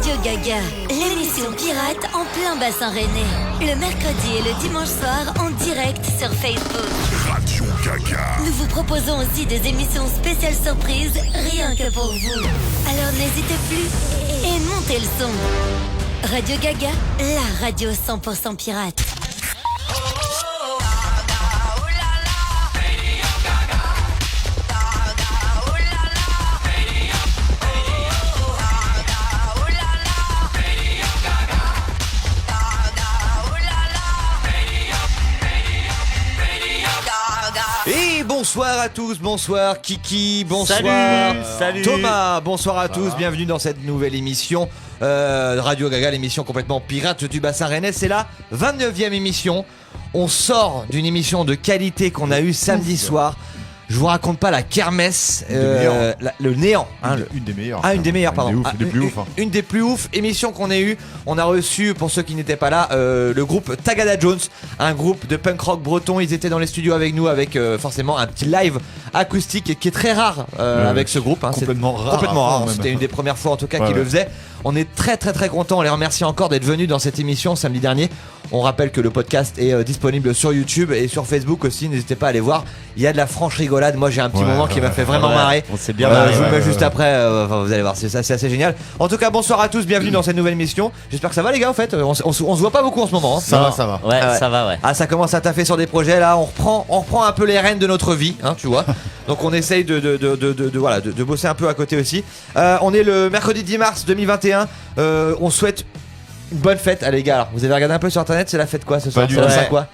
Radio Gaga, l'émission pirate en plein bassin rennais. Le mercredi et le dimanche soir en direct sur Facebook. Radio Gaga. Nous vous proposons aussi des émissions spéciales surprises, rien que pour vous. Alors n'hésitez plus et montez le son. Radio Gaga, la radio 100% pirate. Et bonsoir à tous, bonsoir Kiki, bonsoir Salut. Thomas, bonsoir à tous, bienvenue dans cette nouvelle émission Radio Gaga, l'émission complètement pirate du bassin rennais. C'est la 29e émission. On sort d'une émission de qualité qu'on a eue samedi soir. Je vous raconte pas la kermesse, le néant. Une des meilleures. Ah, une des meilleures, pardon. Une des plus ouf. Une des plus ouf émissions qu'on ait eues. On a reçu, pour ceux qui n'étaient pas là, le groupe Tagada Jones, un groupe de punk rock breton. Ils étaient dans les studios avec nous, avec forcément un petit live acoustique qui est très rare avec ce groupe. Complètement rare. Complètement rare. Même. C'était une des premières fois en tout cas qu'ils le faisaient. On est très contents. On les remercie encore d'être venus dans cette émission samedi dernier. On rappelle que le podcast est disponible sur YouTube et sur Facebook aussi. N'hésitez pas à aller voir. Il y a de la franche rigolade. Moi, j'ai un petit moment qui m'a fait vraiment marrer. On s'est bien marré. Je vous le mets juste après. Vous allez voir, c'est assez génial. En tout cas, bonsoir à tous. Bienvenue dans cette nouvelle émission. J'espère que ça va, les gars. En fait, on se voit pas beaucoup en ce moment. Ça va. Ouais, ça va, ouais. Ah, ça commence à taffer sur des projets là. On reprend un peu les rênes de notre vie, hein, tu vois. Donc, on essaye de bosser un peu à côté aussi. On est le mercredi 10 mars 2021. On souhaite une bonne fête à les gars. Alors, vous avez regardé un peu sur internet, c'est la fête quoi ce soir? du C'est la tout. Saint quoi?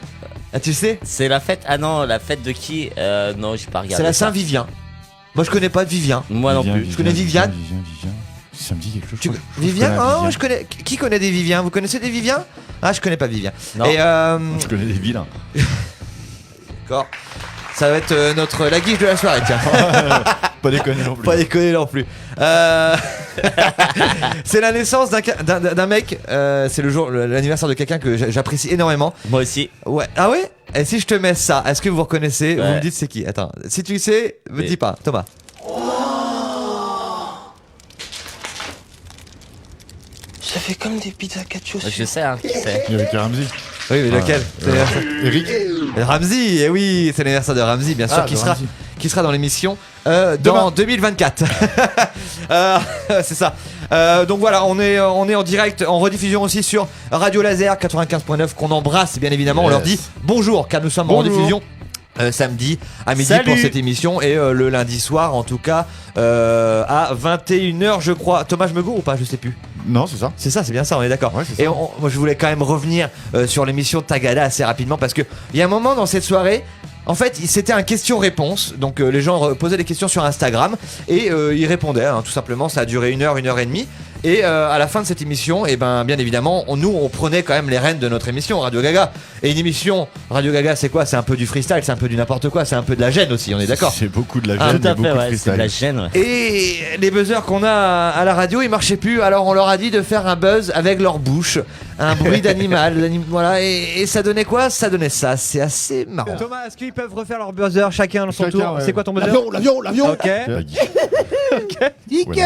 Ah, tu sais? C'est la fête. Ah non, la fête de qui? Non, j'ai pas regardé. C'est la ça. Saint-Vivien. Moi je connais pas de Vivien. Moi non plus. Je connais Viviane. Ça me dit quelque chose. Vivien? Oh, je connais. Qui connaît des Viviens? Vous connaissez des Viviens? Ah, je connais pas Vivien. Non. Et Je connais des vilains. d'accord. Ça va être la guiche de la soirée, tiens. Pas déconner non plus. Pas déconner non plus. C'est la naissance d'un mec. C'est l'anniversaire de quelqu'un que j'apprécie énormément. Moi aussi. Ouais. Ah ouais? Et si je te mets ça, est-ce que vous reconnaissez? Vous Ouais. me dites c'est qui? Attends. Si tu sais, me dis pas. Thomas. Ça fait comme des pizzas 4 chaussures. Je sais, hein, qui c'est. Il y avait Ramsey. Oui, mais lequel? Eric. Ramsey, et oui, c'est l'anniversaire de Ramsey, bien sûr, Ah, qui sera dans l'émission dans 2024. C'est ça. Donc voilà, on est en direct, en rediffusion aussi sur Radio Laser 95.9 qu'on embrasse bien évidemment. On leur dit bonjour car nous sommes en rediffusion. Samedi à midi Salut. pour cette émission et le lundi soir en tout cas à 21h je crois. Thomas, je me gourre ou pas? Je sais plus. Non, c'est ça. C'est ça, c'est bien ça, on est d'accord. Ouais, c'est ça. Et moi je voulais quand même revenir sur l'émission de Tagada assez rapidement parce que il y a un moment dans cette soirée, en fait c'était un question-réponse. Donc les gens posaient des questions sur Instagram et ils répondaient hein, tout simplement. Ça a duré 1 heure et demie. Et à la fin de cette émission, et ben bien évidemment, on prenait quand même les rênes de notre émission Radio Gaga. Et une émission Radio Gaga, c'est quoi? C'est un peu du freestyle, c'est un peu du n'importe quoi, c'est un peu de la gêne aussi, on est d'accord? C'est beaucoup de la Ah, gêne, tout à beaucoup fait, de ouais. C'est de la freestyle. gêne, ouais. Et les buzzers qu'on a à la radio, ils marchaient plus. Alors on leur a dit de faire un buzz avec leur bouche, un bruit d'animal, voilà. Et ça donnait quoi? Ça donnait ça. C'est assez marrant. Thomas, est-ce qu'ils peuvent refaire leur buzzer chacun à son Chacun, tour? ouais. C'est quoi ton buzzer? L'avion. Ok. Dicker.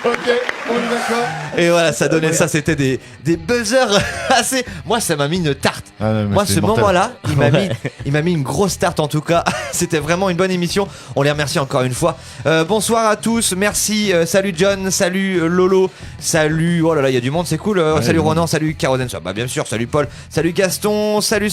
Ok, on est d'accord. Et voilà, ça donnait ça. C'était des buzzers assez. Moi, ça m'a mis une tarte. Ah non, mais Moi, c'est ce mortel. moment-là, il m'a mis une grosse tarte en tout cas. C'était vraiment une bonne émission. On les remercie encore une fois. Bonsoir à tous. Merci. Salut John. Salut Lolo. Salut. Oh là là, il y a du monde, c'est cool. Salut Ronan. Salut Caroline. Bah bien sûr. Salut Paul. Salut Gaston. Salut.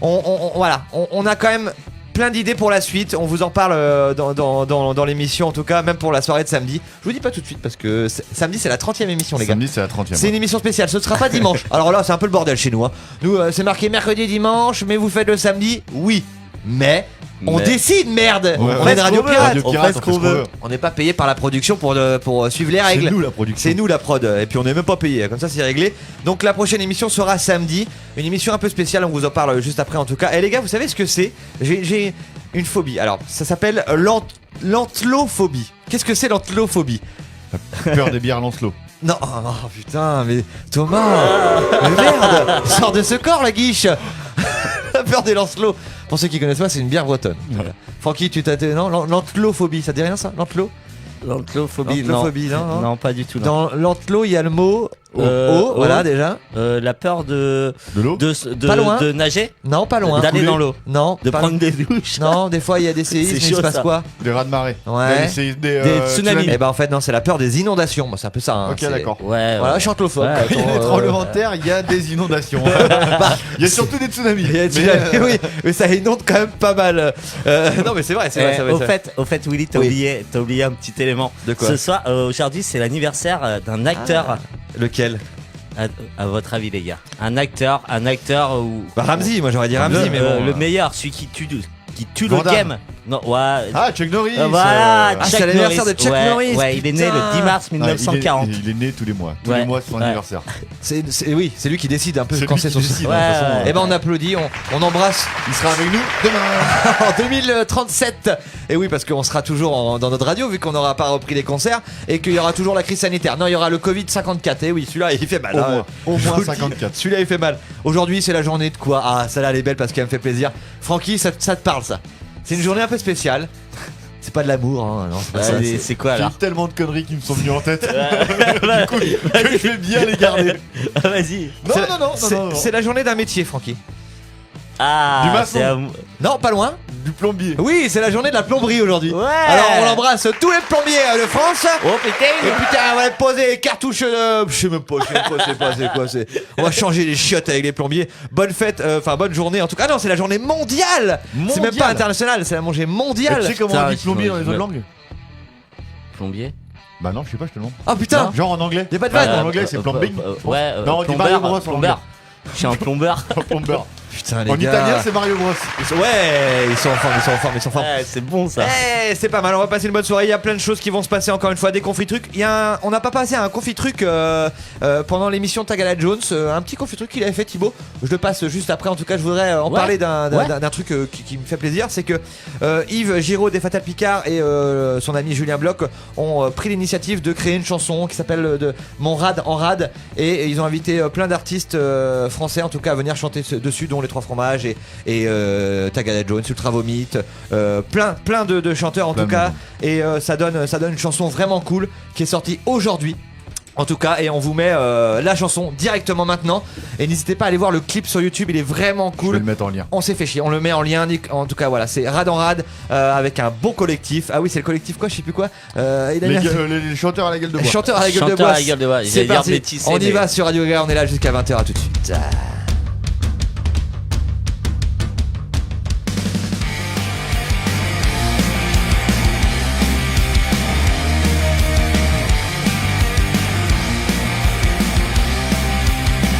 Voilà. On a quand même plein d'idées pour la suite. On vous en parle dans l'émission en tout cas, même pour la soirée de samedi. Je vous dis pas tout de suite parce que samedi c'est la 30e émission les gars. Samedi, c'est la 30e. C'est une émission spéciale, ce sera pas dimanche. Alors là, c'est un peu le bordel chez nous. Hein. Nous, c'est marqué mercredi et dimanche, mais vous faites le samedi? Oui. Mais on décide, merde. Ouais, On est une radio pirate. Radio On pirate, fait ce qu'on veut. On n'est pas payé par la production pour suivre les règles. C'est nous la production. C'est nous la prod. Et puis on n'est même pas payé. Comme ça, c'est réglé. Donc la prochaine émission sera samedi. Une émission un peu spéciale. On vous en parle juste après en tout cas. Et les gars, vous savez ce que c'est? J'ai une phobie. Alors, ça s'appelle l'antlophobie. Qu'est-ce que c'est l'antlophobie? Peur des bières Lancelot. Non, oh, putain, mais Thomas, mais merde, sors de ce corps la guiche. La peur des Lancelot. Pour ceux qui connaissent pas, c'est une bière bretonne. Voilà. Francky, tu t'as non, l'antlophobie, ça te dit rien ça? L'antlo? L'antlophobie, L'antlophobie, non, non. Non, pas du tout. Non. Dans l'antlo, il y a le mot eau. voilà déjà. La peur de l'eau Pas loin. de nager, Non, pas loin. d'aller dans l'eau, Non, de pas- prendre des douches. Non, des fois il y a des séismes, C'est il se chaud, passe ça. quoi? Des rats de marée. Ouais. Des Des tsunamis. Eh ben en fait non, c'est la peur des inondations. Moi, c'est un peu ça. Hein. Ok, C'est- d'accord. Ouais. Voilà, je suis anglophobe. Ouais. Il y a des Attends, tremblements de terre, il y a des inondations. Il y a surtout des tsunamis. il y a- Mais, oui, mais ça inonde quand même pas mal. Non, mais c'est vrai, c'est vrai. Eh, c'est vrai, au c'est vrai. fait, Willy, t'as Oui. oublié un petit élément. De quoi? Ce soir, aujourd'hui, c'est l'anniversaire d'un acteur. Lequel? À votre avis, les gars, un acteur ou Bah, Ramsey, moi j'aurais dit Ramsey, mais bon. le meilleur, celui qui tue Van le Damme. game. Non, ouais. Ah, Chuck Norris. Voilà, Ah, c'est Chuck l'anniversaire Norris. de Chuck Ouais, Norris, Ouais, il est né putain. le 10 mars Ah, 1940. il est né tous les mois. Tous Ouais. les mois, c'est son Ouais. anniversaire. Oui, c'est lui qui décide un peu C'est quand lui c'est qui son. décide, Ouais, hein, de toute façon. ouais. Eh ben on applaudit, on embrasse Il sera avec nous demain. en 2037. Et oui, parce qu'on sera toujours dans notre radio vu qu'on n'aura pas repris les concerts et qu'il y aura toujours la crise sanitaire. Non, il y aura le Covid 54. Et oui, celui-là il fait mal. Au hein. moins. Au Je moins vous le dis, 54. Celui-là il fait mal. Aujourd'hui, c'est la journée de quoi? Ah, celle-là elle est belle parce qu'elle me fait plaisir. Francky, ça te parle ça? C'est une journée un peu spéciale. C'est pas de l'amour, hein. Non, c'est pas ça. C'est quoi J'ai alors? tellement de conneries qui me sont venues en tête. Du coup, que je vais bien les garder. Vas-y. C'est- Non. C'est la journée d'un métier, Francky. Ah, Du maçon. c'est Non, pas loin. Du plombier. Oui, c'est la journée de la plomberie aujourd'hui. Ouais. Alors on embrasse tous les plombiers de France. Oh putain. Et putain, on va poser les cartouches. Je sais même pas, c'est quoi. On va changer les chiottes avec les plombiers. Bonne fête, enfin bonne journée en tout cas. Ah non, c'est la journée mondiale. C'est même pas international, c'est la journée Et mondiale. tu sais comment on dit plombier dans les autres langues? Plombier. Bah non, je sais pas, je te demande. Oh putain, Genre en anglais. y a pas de vanne. En anglais, c'est plumbing. Ouais. Non, on dit plomber, Mario Bros en plomber. Je suis un plomber. Plumber. Putain les En gars. italien, c'est Mario Bros. Ouais, ils sont en forme. Ouais, c'est bon ça. Eh, c'est pas mal, on va passer une bonne soirée. Il y a plein de choses qui vont se passer encore une fois. Des confit-trucs. On n'a pas passé un confit-truc pendant l'émission Tagala Jones. Un petit confit-truc qu'il avait fait, Thibaut. Je le passe juste après. En tout cas, je voudrais en Ouais. parler d'un Ouais. truc qui me fait plaisir. C'est que Yves Giraud des Fatal Picard et son ami Julien Bloch ont pris l'initiative de créer une chanson qui s'appelle Mon Rad en Rad. Et ils ont invité plein d'artistes français, en tout cas, à venir chanter dessus, dont les Trois Fromages et Tagada Jones, Ultra Vomit, plein de chanteurs en Plein tout de cas, monde. et ça donne une chanson vraiment cool qui est sortie aujourd'hui. En tout cas, et on vous met la chanson directement maintenant. Et n'hésitez pas à aller voir le clip sur YouTube, il est vraiment Je vais cool. le mettre en lien. On s'est fait chier, on le met en lien. En tout cas, voilà, c'est Rad en Rad avec un bon collectif. Ah oui, c'est le collectif quoi, je sais plus quoi. Il a mis un- Les chanteurs à la gueule de bois. Chanteur à la gueule de Chanteur bois. à la gueule de bois. C'est J'allais dire parti. métissé, On y mais- va sur Radio Gaga, on est là jusqu'à 20h, à tout de suite.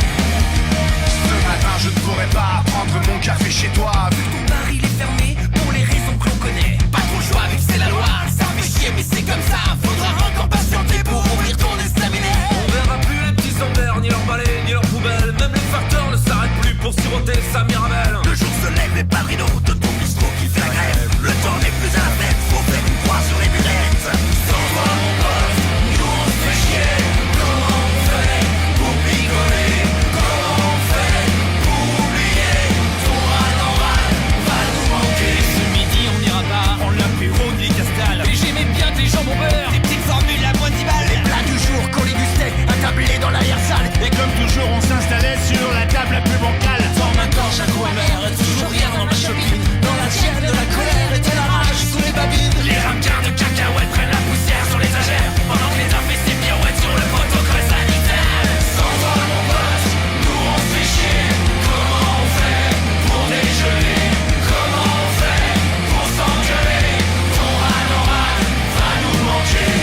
Ce matin je ne pourrais pas prendre mon café chez toi. Vu que ton bar il est fermé pour les raisons que l'on connaît. Pas trop le choix vu que c'est la loi. Ça fait chier mais c'est comme ça. Faudra encore patienter pour ouvrir ton estaminet. On verra plus les petits Ambers, ni leurs balais, ni leurs poubelles. Même les facteurs ne s'arrêtent plus pour siroter sa Mirabelle. Le jour se lève et padrino de ton bistrot qui fait la grève. Le temps n'est plus à la fête, faut faire une croix sur les burettes. Sans toi mon pote, nous on se fait chier. Comment on fait pour picoler? Comment on fait pour oublier? Ton râle en râle va nous manquer. Ce midi on n'ira pas prendre l'apéro de l'Icastal. Et j'aimais bien tes jambes au beurre, Des petites formules à moins 10 balles. Les plats du jour qu'on dégustait, attablés dans l'arrière-salle. Et comme toujours on s'installait sur la table la plus bancale. Forme un corps, un coup amer, toujours rien dans ma chopine. Dans la tienne de la colère et de la rage sous les babines. Les ramequins de cacahuètes prennent la poussière sur l'étagère. Pendant que les uns fait ses pirouettes sur le protocole sanitaire. Sans toi mon pote, nous on se fait chier. Comment on fait pour déjeuner? Comment on fait pour s'engueuler? Ton râle en râle va nous manquer.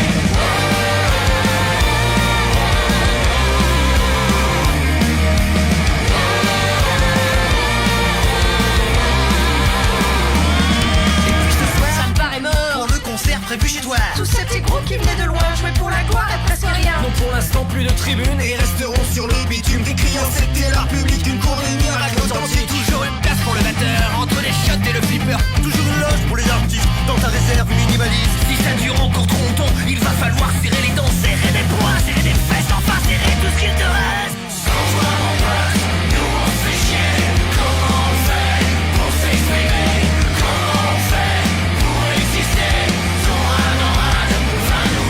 Et puis ce soir, ça me paraît mort pour le concert prévu chez toi. Tous ces petits groupes qui venaient de loin jouaient pour la gloire et presque rien. Non pour l'instant plus de tribunes Et resteront sur le bitume des clients, c'était l'art public, une cour des murs, la grosse entier. Toujours une place pour le batteur, entre les chiottes et le flipper. Toujours une loge pour les artistes, dans ta réserve minimaliste. Si ça dure encore trop longtemps, il va falloir serrer les dents, serrer des poings, serrer des fesses, enfin serrer tout ce qu'il te reste. Sans toi mon pote, nous on se fait chier. Comment on fait pour s'exprimer? Comment on fait pour exister? Ton râle en râle va nous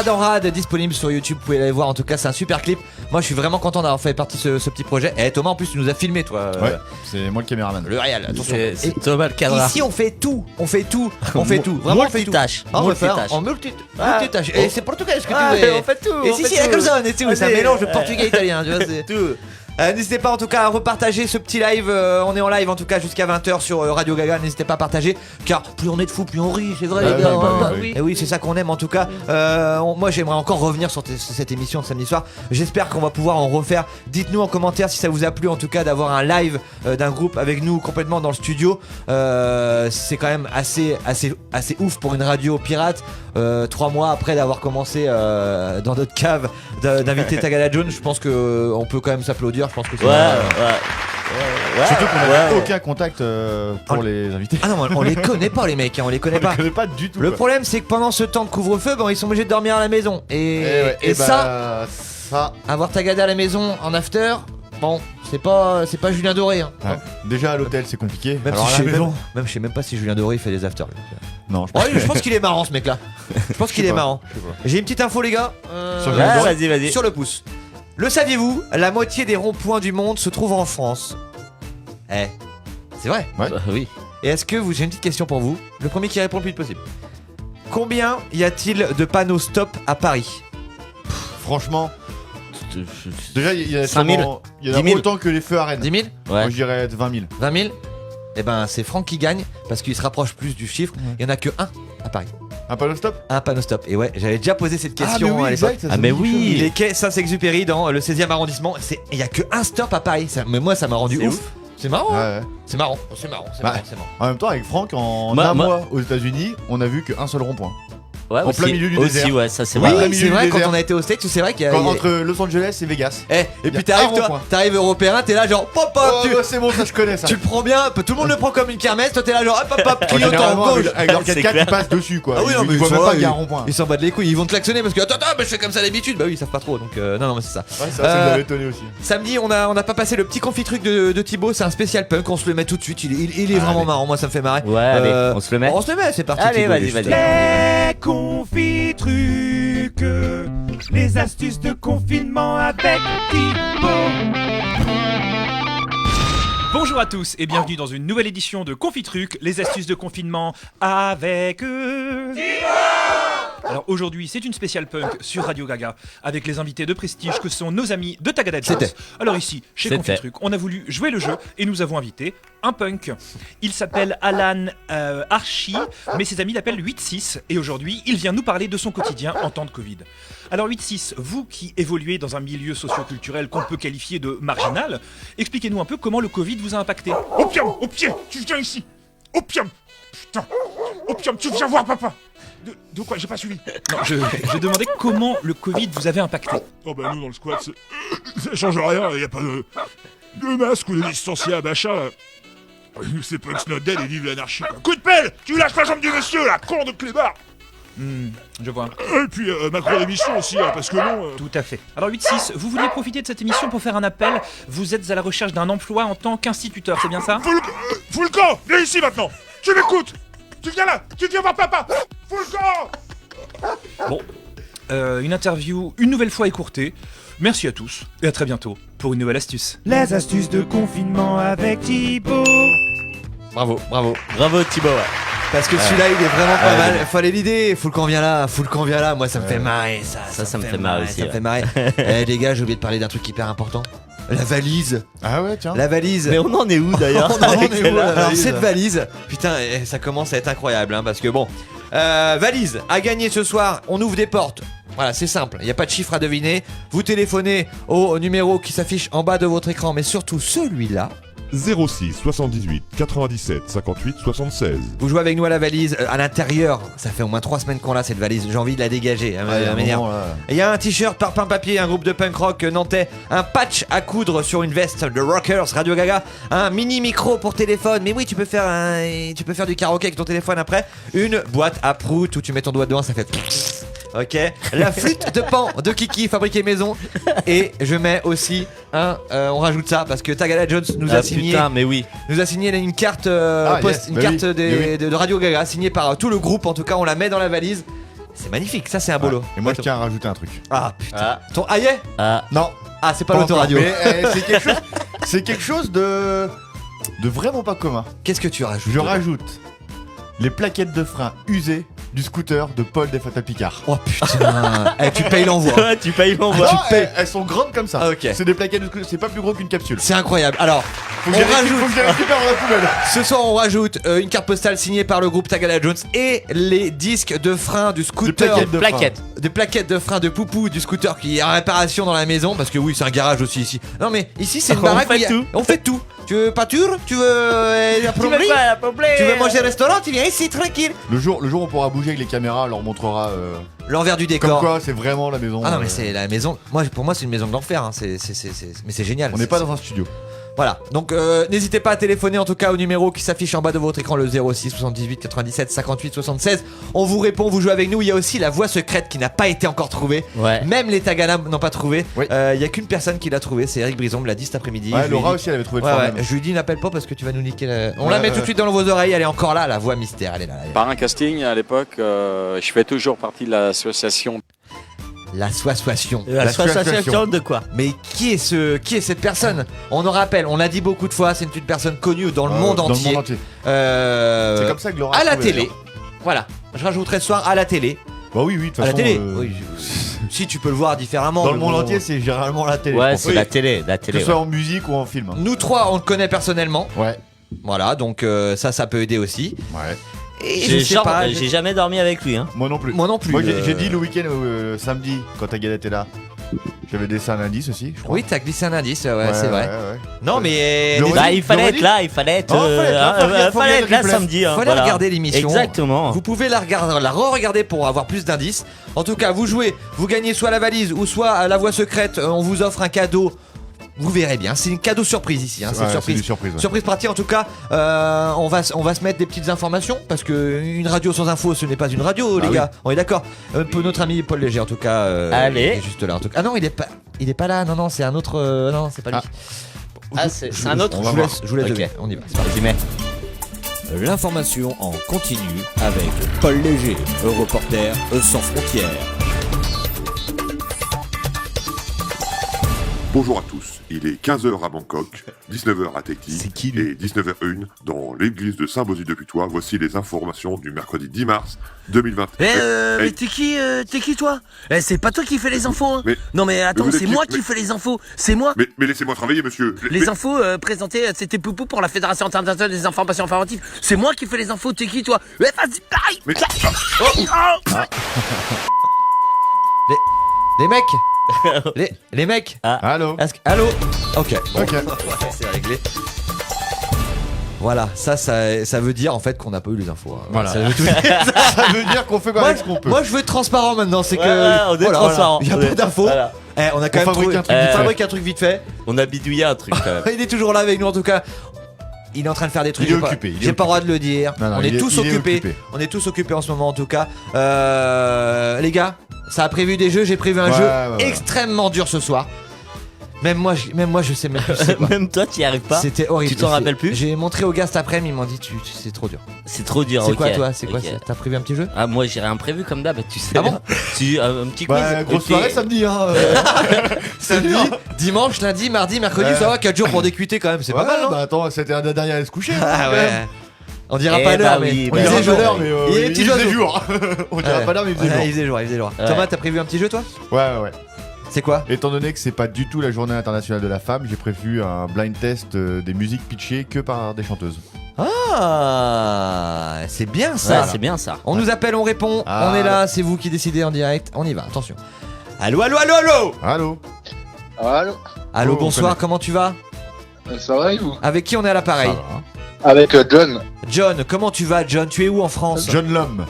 Rad en Rad disponible sur YouTube, vous pouvez aller voir, en tout cas c'est un super clip. Moi je suis vraiment content d'avoir fait partie de ce petit projet. Et Thomas en plus tu nous as filmé toi. Ouais, c'est moi le caméraman. Le réel, attention. C'est Thomas le cadre. Ici on fait tout, vraiment on fait tout. Multitâche. On va faire Multitâche. en multitâche. Et c'est portugais ce que tu Ouais, veux. on fait tout. Et on si fait si, la tout. comme ça, c'est un Vas-y. mélange de portugais italien, tu vois, c'est Tout. N'hésitez pas en tout cas à repartager ce petit live, on est en live en tout cas jusqu'à 20h sur Radio Gaga, n'hésitez pas à partager car plus on est de fous plus on rit, c'est vrai les gars. oui. Et oui c'est ça qu'on aime en tout cas. Moi j'aimerais encore revenir sur cette émission de samedi soir, j'espère qu'on va pouvoir en refaire. Dites-nous en commentaire si ça vous a plu en tout cas d'avoir un live d'un groupe avec nous complètement dans le studio. C'est quand même assez ouf pour une radio pirate. 3 mois après d'avoir commencé dans notre cave d'inviter Tagada Jones, je pense que on peut quand même s'applaudir. Je pense que c'est Surtout qu'on n'a aucun contact pour les invités. Ah non, on les connaît pas les mecs, hein, on les connaît pas. On les connaît pas du tout. Le quoi. problème c'est que pendant ce temps de couvre-feu, bon, ils sont obligés de dormir à la maison. Et ça, avoir Tagada à la maison en after, bon, c'est pas Julien Doré. Hein. Ouais. Déjà à l'hôtel c'est compliqué. Même, Alors si à la maison. je sais même pas si Julien Doré fait des afters. Non, Je pense qu'il est marrant ce mec là. Je pense qu'il est marrant. Je sais pas. J'ai une petite info les gars. Sur le Ouais, vas-y. Sur le pouce. Le saviez-vous, la moitié des ronds-points du monde se trouvent en France. C'est vrai. Ouais. Bah, oui. Et est-ce que j'ai une petite question pour vous. Le premier qui répond le plus vite possible. Combien y a-t-il de panneaux stop à Paris? Franchement, déjà il y a 5 000. sûrement- il y en a 10 000. autant que les feux à Rennes. 10 000? Moi Ouais. je dirais 20 000. 20 000? Eh ben c'est Franck qui gagne parce qu'il se rapproche plus du chiffre. Il y en a que un à Paris. Un panneau stop. Un panneau stop. Et ouais, j'avais déjà posé cette question mais oui, à l'époque. exact, ça Ah, mais me dit oui. Il est quai Saint-Exupéry dans le 16e arrondissement. Il y a que un stop à Paris. Mais moi ça m'a rendu C'est ouf. C'est marrant. Ouais, hein. ouais. C'est marrant. Bah, En même temps, avec Franck, en Moi- un moi- mois aux États-Unis, on a vu qu'un seul rond-point. Ouais, En aussi, plein milieu du aussi, désert. ouais, ça c'est Oui, vrai. plein milieu c'est du vrai quand désert. on a été au States, c'est vrai qu'il y a. Entre Los Angeles et Vegas. Et y puis a t'arrives un toi, rond-point. t'arrives européen, t'es là genre pop pop, Oh, bah, c'est bon, ça je connais ça. tu le prends bien, tout le monde le prend comme une kermesse, toi t'es là genre hop hop hop, En clignotant généralement, en gauche. avec leur C'est 4x4 clair. ils passent dessus quoi. Ah oui, non, mais ils voient sont même là, pas qu'il y a un rond-point. Ils s'en battent les couilles, ils vont te klaxonner parce que attends, mais je fais comme ça d'habitude. Bah oui, ils savent pas trop donc non, mais c'est ça. Ouais, ça nous avait étonné aussi. Samedi, on a pas passé le petit confit-truc de Thibaut, c'est un spétral punk, on se le met tout de suite, il est vraiment marrant, moi ça me fait marrer. Ouais, allez, on se le met. On se le met, c'est parti. Allez, Thibaut, vas-y, juste vas-y. là. Les confitrucs, les astuces de confinement avec Thibaut. Bonjour à tous et bienvenue dans une nouvelle édition de Confitruc, les astuces de confinement avec Alors aujourd'hui c'est une spéciale punk sur Radio Gaga avec les invités de prestige que sont nos amis de Tagada Jones. C'était. Alors ici chez C'était. Confitruc on a voulu jouer le jeu et nous avons invité un punk. Il s'appelle Alan Archie mais ses amis l'appellent 8-6 et aujourd'hui il vient nous parler de son quotidien en temps de Covid. Alors 8-6, vous qui évoluez dans un milieu socio-culturel qu'on peut qualifier de marginal, expliquez-nous un peu comment le Covid vous a impacté. Opium, au pied, tu viens ici. Opium, putain, Opium, tu viens voir papa. De quoi? J'ai pas suivi. Non, je demandais comment le Covid vous avait impacté. Oh bah nous dans le squat ça change rien, y a pas de masque ou de distanciable machin là. C'est Punk's not dead et vive l'anarchie quoi. Coup de pelle, tu lâches la jambe du monsieur là, con de clébard. Je vois. Et puis macro d'émission aussi hein, parce que bon Tout à fait. Alors 8-6, vous vouliez profiter de cette émission pour faire un appel. Vous êtes à la recherche d'un emploi en tant qu'instituteur, c'est bien ça? Fous le camp, viens ici maintenant. Tu m'écoutes. Tu viens là, tu viens voir papa. Fous le camp. Bon, une interview une nouvelle fois écourtée. Merci à tous et à très bientôt pour une nouvelle astuce. Les astuces de confinement avec Thibaut. Bravo. Bravo Thibaut. Ouais. Parce que celui-là il est vraiment pas mal. Fallait l'idée, Full camp vient là, moi ça me fait marrer ça. Ça me fait marrer aussi. Ça me fait marrer. Les gars, j'ai oublié de parler d'un truc hyper important. La valise. Ah ouais, tiens. La valise. Mais on en est où d'ailleurs? On en avec est où, celle-là alors cette valise, putain, ça commence à être incroyable hein, parce que bon, valise à gagner ce soir, on ouvre des portes. Voilà, c'est simple, il n'y a pas de chiffre à deviner. Vous téléphonez au numéro qui s'affiche en bas de votre écran, mais surtout celui-là. 06 78 97 58 76. Vous jouez avec nous à la valise, à l'intérieur. Ça fait au moins 3 semaines qu'on l'a cette valise, j'ai envie de la dégager. Il y a un t-shirt par pain papier, un groupe de punk rock nantais, un patch à coudre sur une veste de Rockers Radio Gaga, un mini micro pour téléphone. Mais oui, tu peux faire du karaoké avec ton téléphone après. Une boîte à prout où tu mets ton doigt dedans, ça fait. Ok, la flûte de Pan de Kiki fabriquée maison. Et je mets aussi on rajoute ça parce que Tagada Jones nous a signé. Putain, mais oui. Nous a signé une carte, yes, une bah carte oui, de Radio Gaga signée par tout le groupe. En tout cas, on la met dans la valise. C'est magnifique, ça c'est un bolo. Et moi je tiens à rajouter un truc. Ah putain. Ton aïe. Non. Ah, c'est pas l'autoradio. Mais c'est quelque chose de vraiment pas commun. Qu'est-ce que tu rajoutes? Je rajoute les plaquettes de frein usées du scooter de Paul Desfata Picard. Oh putain. Tu payes l'envoi. Tu payes l'envoi. Non, elles sont grandes comme ça. Ah, ok. C'est des plaquettes de scooter, c'est pas plus gros qu'une capsule. C'est incroyable. Alors, Faut que je les récupère dans la poubelle. ce soir on rajoute une carte postale signée par le groupe Tagada Jones et les disques de frein du scooter. Des plaquettes de frein de Poupou du scooter qui est en réparation dans la maison. Parce que oui, c'est un garage aussi ici. Non mais ici c'est une baraque. On fait tout. Tu veux pâture? Tu veux la plomberie? Tu veux manger au restaurant? Tu viens ici tranquille. Le jour où on pourra bouger avec les caméras, on leur montrera l'envers du décor. Comme quoi, c'est vraiment la maison. Ah non mais c'est la maison. Pour moi c'est une maison de l'enfer. Hein. Mais c'est génial. On n'est pas dans un studio. Voilà, donc n'hésitez pas à téléphoner en tout cas au numéro qui s'affiche en bas de votre écran, le 06 78 97 58 76. On vous répond, vous jouez avec nous. Il y a aussi la voix secrète qui n'a pas été encore trouvée. Ouais. Même les Tagana n'ont pas trouvé. Oui. Il y a qu'une personne qui l'a trouvé, c'est Eric Brison, me l'a dit cet après-midi. Ouais, Laura aussi elle avait trouvé le format. Je lui dis n'appelle pas parce que tu vas nous niquer On la met tout de suite dans vos oreilles, elle est encore là, la voix mystère, elle est là. Par un casting à l'époque, je fais toujours partie de l'association. L'association. L'association de quoi? Mais qui est cette personne? On en rappelle, on l'a dit beaucoup de fois, c'est une personne connue dans le monde entier. C'est comme ça que Laura à la télé. Voilà, je rajouterai ce soir à la télé. Bah oui, de toute façon. À la télé. Oui, si tu peux le voir différemment. Dans le monde entier, c'est généralement la télé. Ouais, c'est la télé. Que ce soit en musique ou en film. Nous trois, on le connaît personnellement. Ouais. Voilà, donc ça peut aider aussi. Ouais. Et je sais pas, j'ai jamais dormi avec lui. Hein. Moi non plus. Moi non plus. Moi j'ai dit le week-end samedi quand Tagada était là. J'avais laissé un indice aussi, je crois. Oui, t'as glissé un indice, ouais, c'est vrai. Ouais. Non, mais il fallait être là, il fallait être là samedi. Fallait regarder l'émission. Exactement. Vous pouvez la re-regarder pour avoir plus d'indices. En tout cas, vous jouez, vous gagnez soit la valise ou soit la voix secrète. On vous offre un cadeau. Vous verrez bien, c'est une cadeau surprise ici. Hein. C'est une surprise. Surprise partie en tout cas. On va se mettre des petites informations parce que une radio sans info, ce n'est pas une radio, les gars. On est d'accord. Notre ami Paul Léger en tout cas. Allez. Il est juste là en tout cas. Ah non, il est pas là. Non, c'est un autre. Non, c'est pas lui. C'est un autre. Je vous laisse deviner. On y va. C'est parti. L'information en continu avec Paul Léger, reporter sans frontières. Bonjour à tous, il est 15h à Bangkok, 19h à Tekli et 19h01 dans l'église de Saint-Bosy-de-Putois. Voici les informations du mercredi 10 mars 2020. Mais t'es qui toi? C'est pas toi qui fais les infos hein. Non mais attends, c'est moi qui fais les infos, c'est moi. Mais laissez-moi travailler monsieur. Les infos présentées, c'était Poupou pour la Fédération internationale des informations informatives. C'est moi qui fais les infos, t'es qui toi? Vas-y, pareil. Les mecs. Les mecs. Allô. Allô. Ok. Bon. Ok. C'est réglé. Voilà, ça veut dire en fait qu'on n'a pas eu les infos. Hein. Voilà. Ça veut dire qu'on fait avec ce qu'on peut. Moi je veux être transparent maintenant, c'est que on est transparent. Il y a pas d'infos. Voilà. On a quand même fabrique un truc vite fait. On a bidouillé un truc quand même. Il est toujours là avec nous en tout cas. Il est en train de faire des trucs. Il est occupé. J'ai pas le droit de le dire. Non, on est tous occupés. On est tous occupés en ce moment en tout cas. Les gars, ça a prévu des jeux. J'ai prévu un jeu extrêmement dur ce soir. Même moi je sais même plus c'est quoi. Même toi tu y arrives pas. C'était horrible. Tu t'en rappelles plus? J'ai montré au gars cet après-midi, ils m'ont dit c'est trop dur. C'est trop dur. C'est quoi toi? C'est quoi? T'as prévu un petit jeu? Ah moi j'ai rien prévu comme d'hab, tu sais. Ah bon? Un petit quiz. Grosse soirée samedi hein. Samedi, dimanche, lundi, mardi, mercredi, ça va, 4 jours pour décuiter quand même, c'est pas mal non? Bah attends, c'était la dernière à se coucher. Ah ouais. On dira pas l'heure mais on dira pas l'heure mais il faisait jour. On dira pas l'heure mais il faisait jour. Thomas, t'as prévu un petit jeu toi? Ouais. C'est quoi? Étant donné que c'est pas du tout la journée internationale de la femme, j'ai prévu un blind test des musiques pitchées que par des chanteuses. Ah, c'est bien ça. Ouais, c'est bien ça. On nous appelle, on répond, on est là, c'est vous qui décidez en direct. On y va, attention. Allô. Allô, bonsoir, comment tu vas? Ça va et vous? Avec qui on est à l'appareil? Avec John. John, comment tu vas John? Tu es où en France? John Lhomme.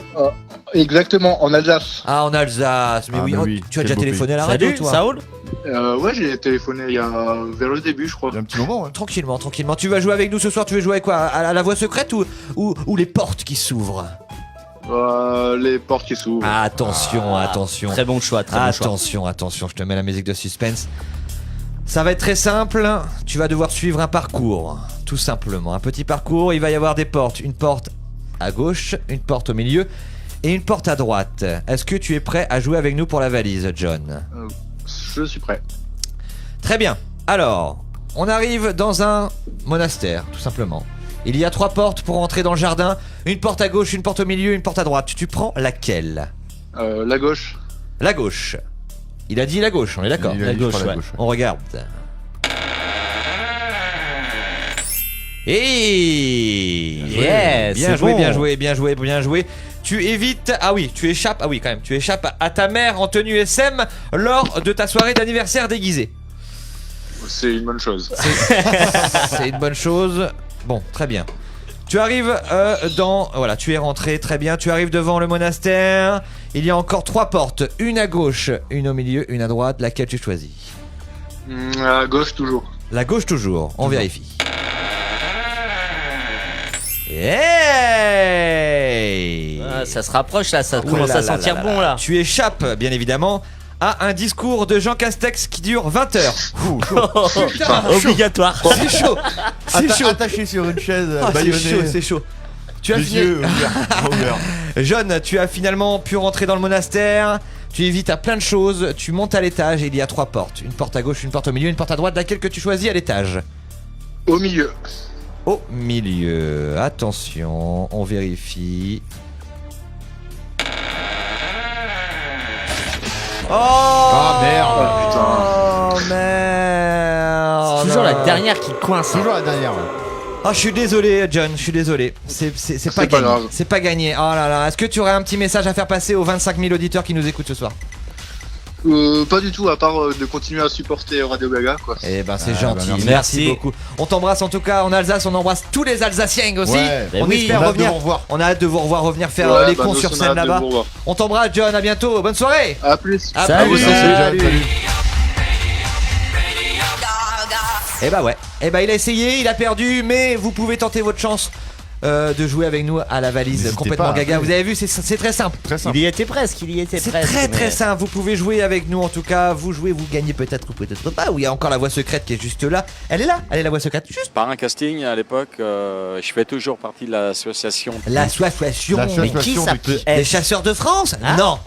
Exactement, en Alsace. Ah, en Alsace, mais oui, tu as déjà téléphoné à la radio toi? Saoul? Ouais, j'ai téléphoné vers le début, je crois. Il y a un petit moment, hein. Tranquillement. Tu vas jouer avec nous ce soir, tu veux jouer avec quoi? À la voix secrète ou les portes qui s'ouvrent? Les portes qui s'ouvrent. Attention. Très bon choix, Attention, je te mets la musique de suspense. Ça va être très simple, tu vas devoir suivre un parcours, tout simplement. Un petit parcours, il va y avoir des portes. Une porte à gauche, une porte au milieu et une porte à droite. Est-ce que tu es prêt à jouer avec nous pour la valise, John ? Je suis prêt. Très bien. Alors, on arrive dans un monastère, tout simplement. Il y a 3 portes pour entrer dans le jardin. Une porte à gauche, une porte au milieu, une porte à droite. Tu prends laquelle ? La gauche. La gauche. Il a dit la gauche, on est d'accord ? La gauche, ouais. On regarde. Et Yes, bien c'est joué, bon. bien joué, bien joué, bien joué. Tu évites, tu échappes à ta mère en tenue SM lors de ta soirée d'anniversaire déguisée. C'est une bonne chose. C'est une bonne chose. Bon, très bien. Tu arrives voilà, tu es rentré, très bien. Tu arrives devant le monastère. Il y a encore 3 portes, une à gauche, une au milieu, une à droite. Laquelle tu choisis ? À gauche toujours. La gauche toujours, on vérifie. Hey, ça se rapproche là, ça commence à sentir bon là. Tu échappes, bien évidemment, à un discours de Jean Castex qui dure 20 heures. Putain, obligatoire. C'est chaud. C'est chaud. Attaché sur une chaise, C'est chaud. Tu as John, tu as finalement pu rentrer dans le monastère. Tu évites à plein de choses. Tu montes à l'étage et il y a 3 portes. Une porte à gauche, une porte au milieu, une porte à droite. Laquelle que tu choisis à l'étage ? Au milieu. Au milieu. Attention, on vérifie. Oh merde. Oh merde. C'est toujours la dernière qui coince. Toujours la dernière. Oh, je suis désolé, John, je suis désolé. C'est pas gagné. grave. C'est pas gagné. Oh là là. Est-ce que tu aurais un petit message à faire passer aux 25 000 auditeurs qui nous écoutent ce soir ? Pas du tout, à part de continuer à supporter Radio Gaga, quoi. Eh ben c'est gentil, bah, merci beaucoup. On t'embrasse en tout cas en Alsace, on embrasse tous les Alsaciens aussi. Ouais, on espère revenir. On a hâte de vous revoir, revenir faire les cons sur scène là-bas. On t'embrasse, John, à bientôt, bonne soirée. À plus. Salut. Salut. Et bah ouais, et bah il a essayé, il a perdu, mais vous pouvez tenter votre chance de jouer avec nous à la valise. N'hésitez complètement pas, gaga. oui. Vous avez vu, c'est très simple. Très simple. Il y était presque, C'est très très simple. Vous pouvez jouer avec nous en tout cas. Vous jouez, vous gagnez peut-être ou peut-être pas. Ou il y a encore la voix secrète qui est juste là. Elle est là, elle est la voix secrète. Juste Par un casting à l'époque, je fais toujours partie de l'association. l'association. Mais qui ça peut être ? Les chasseurs de France ? Non.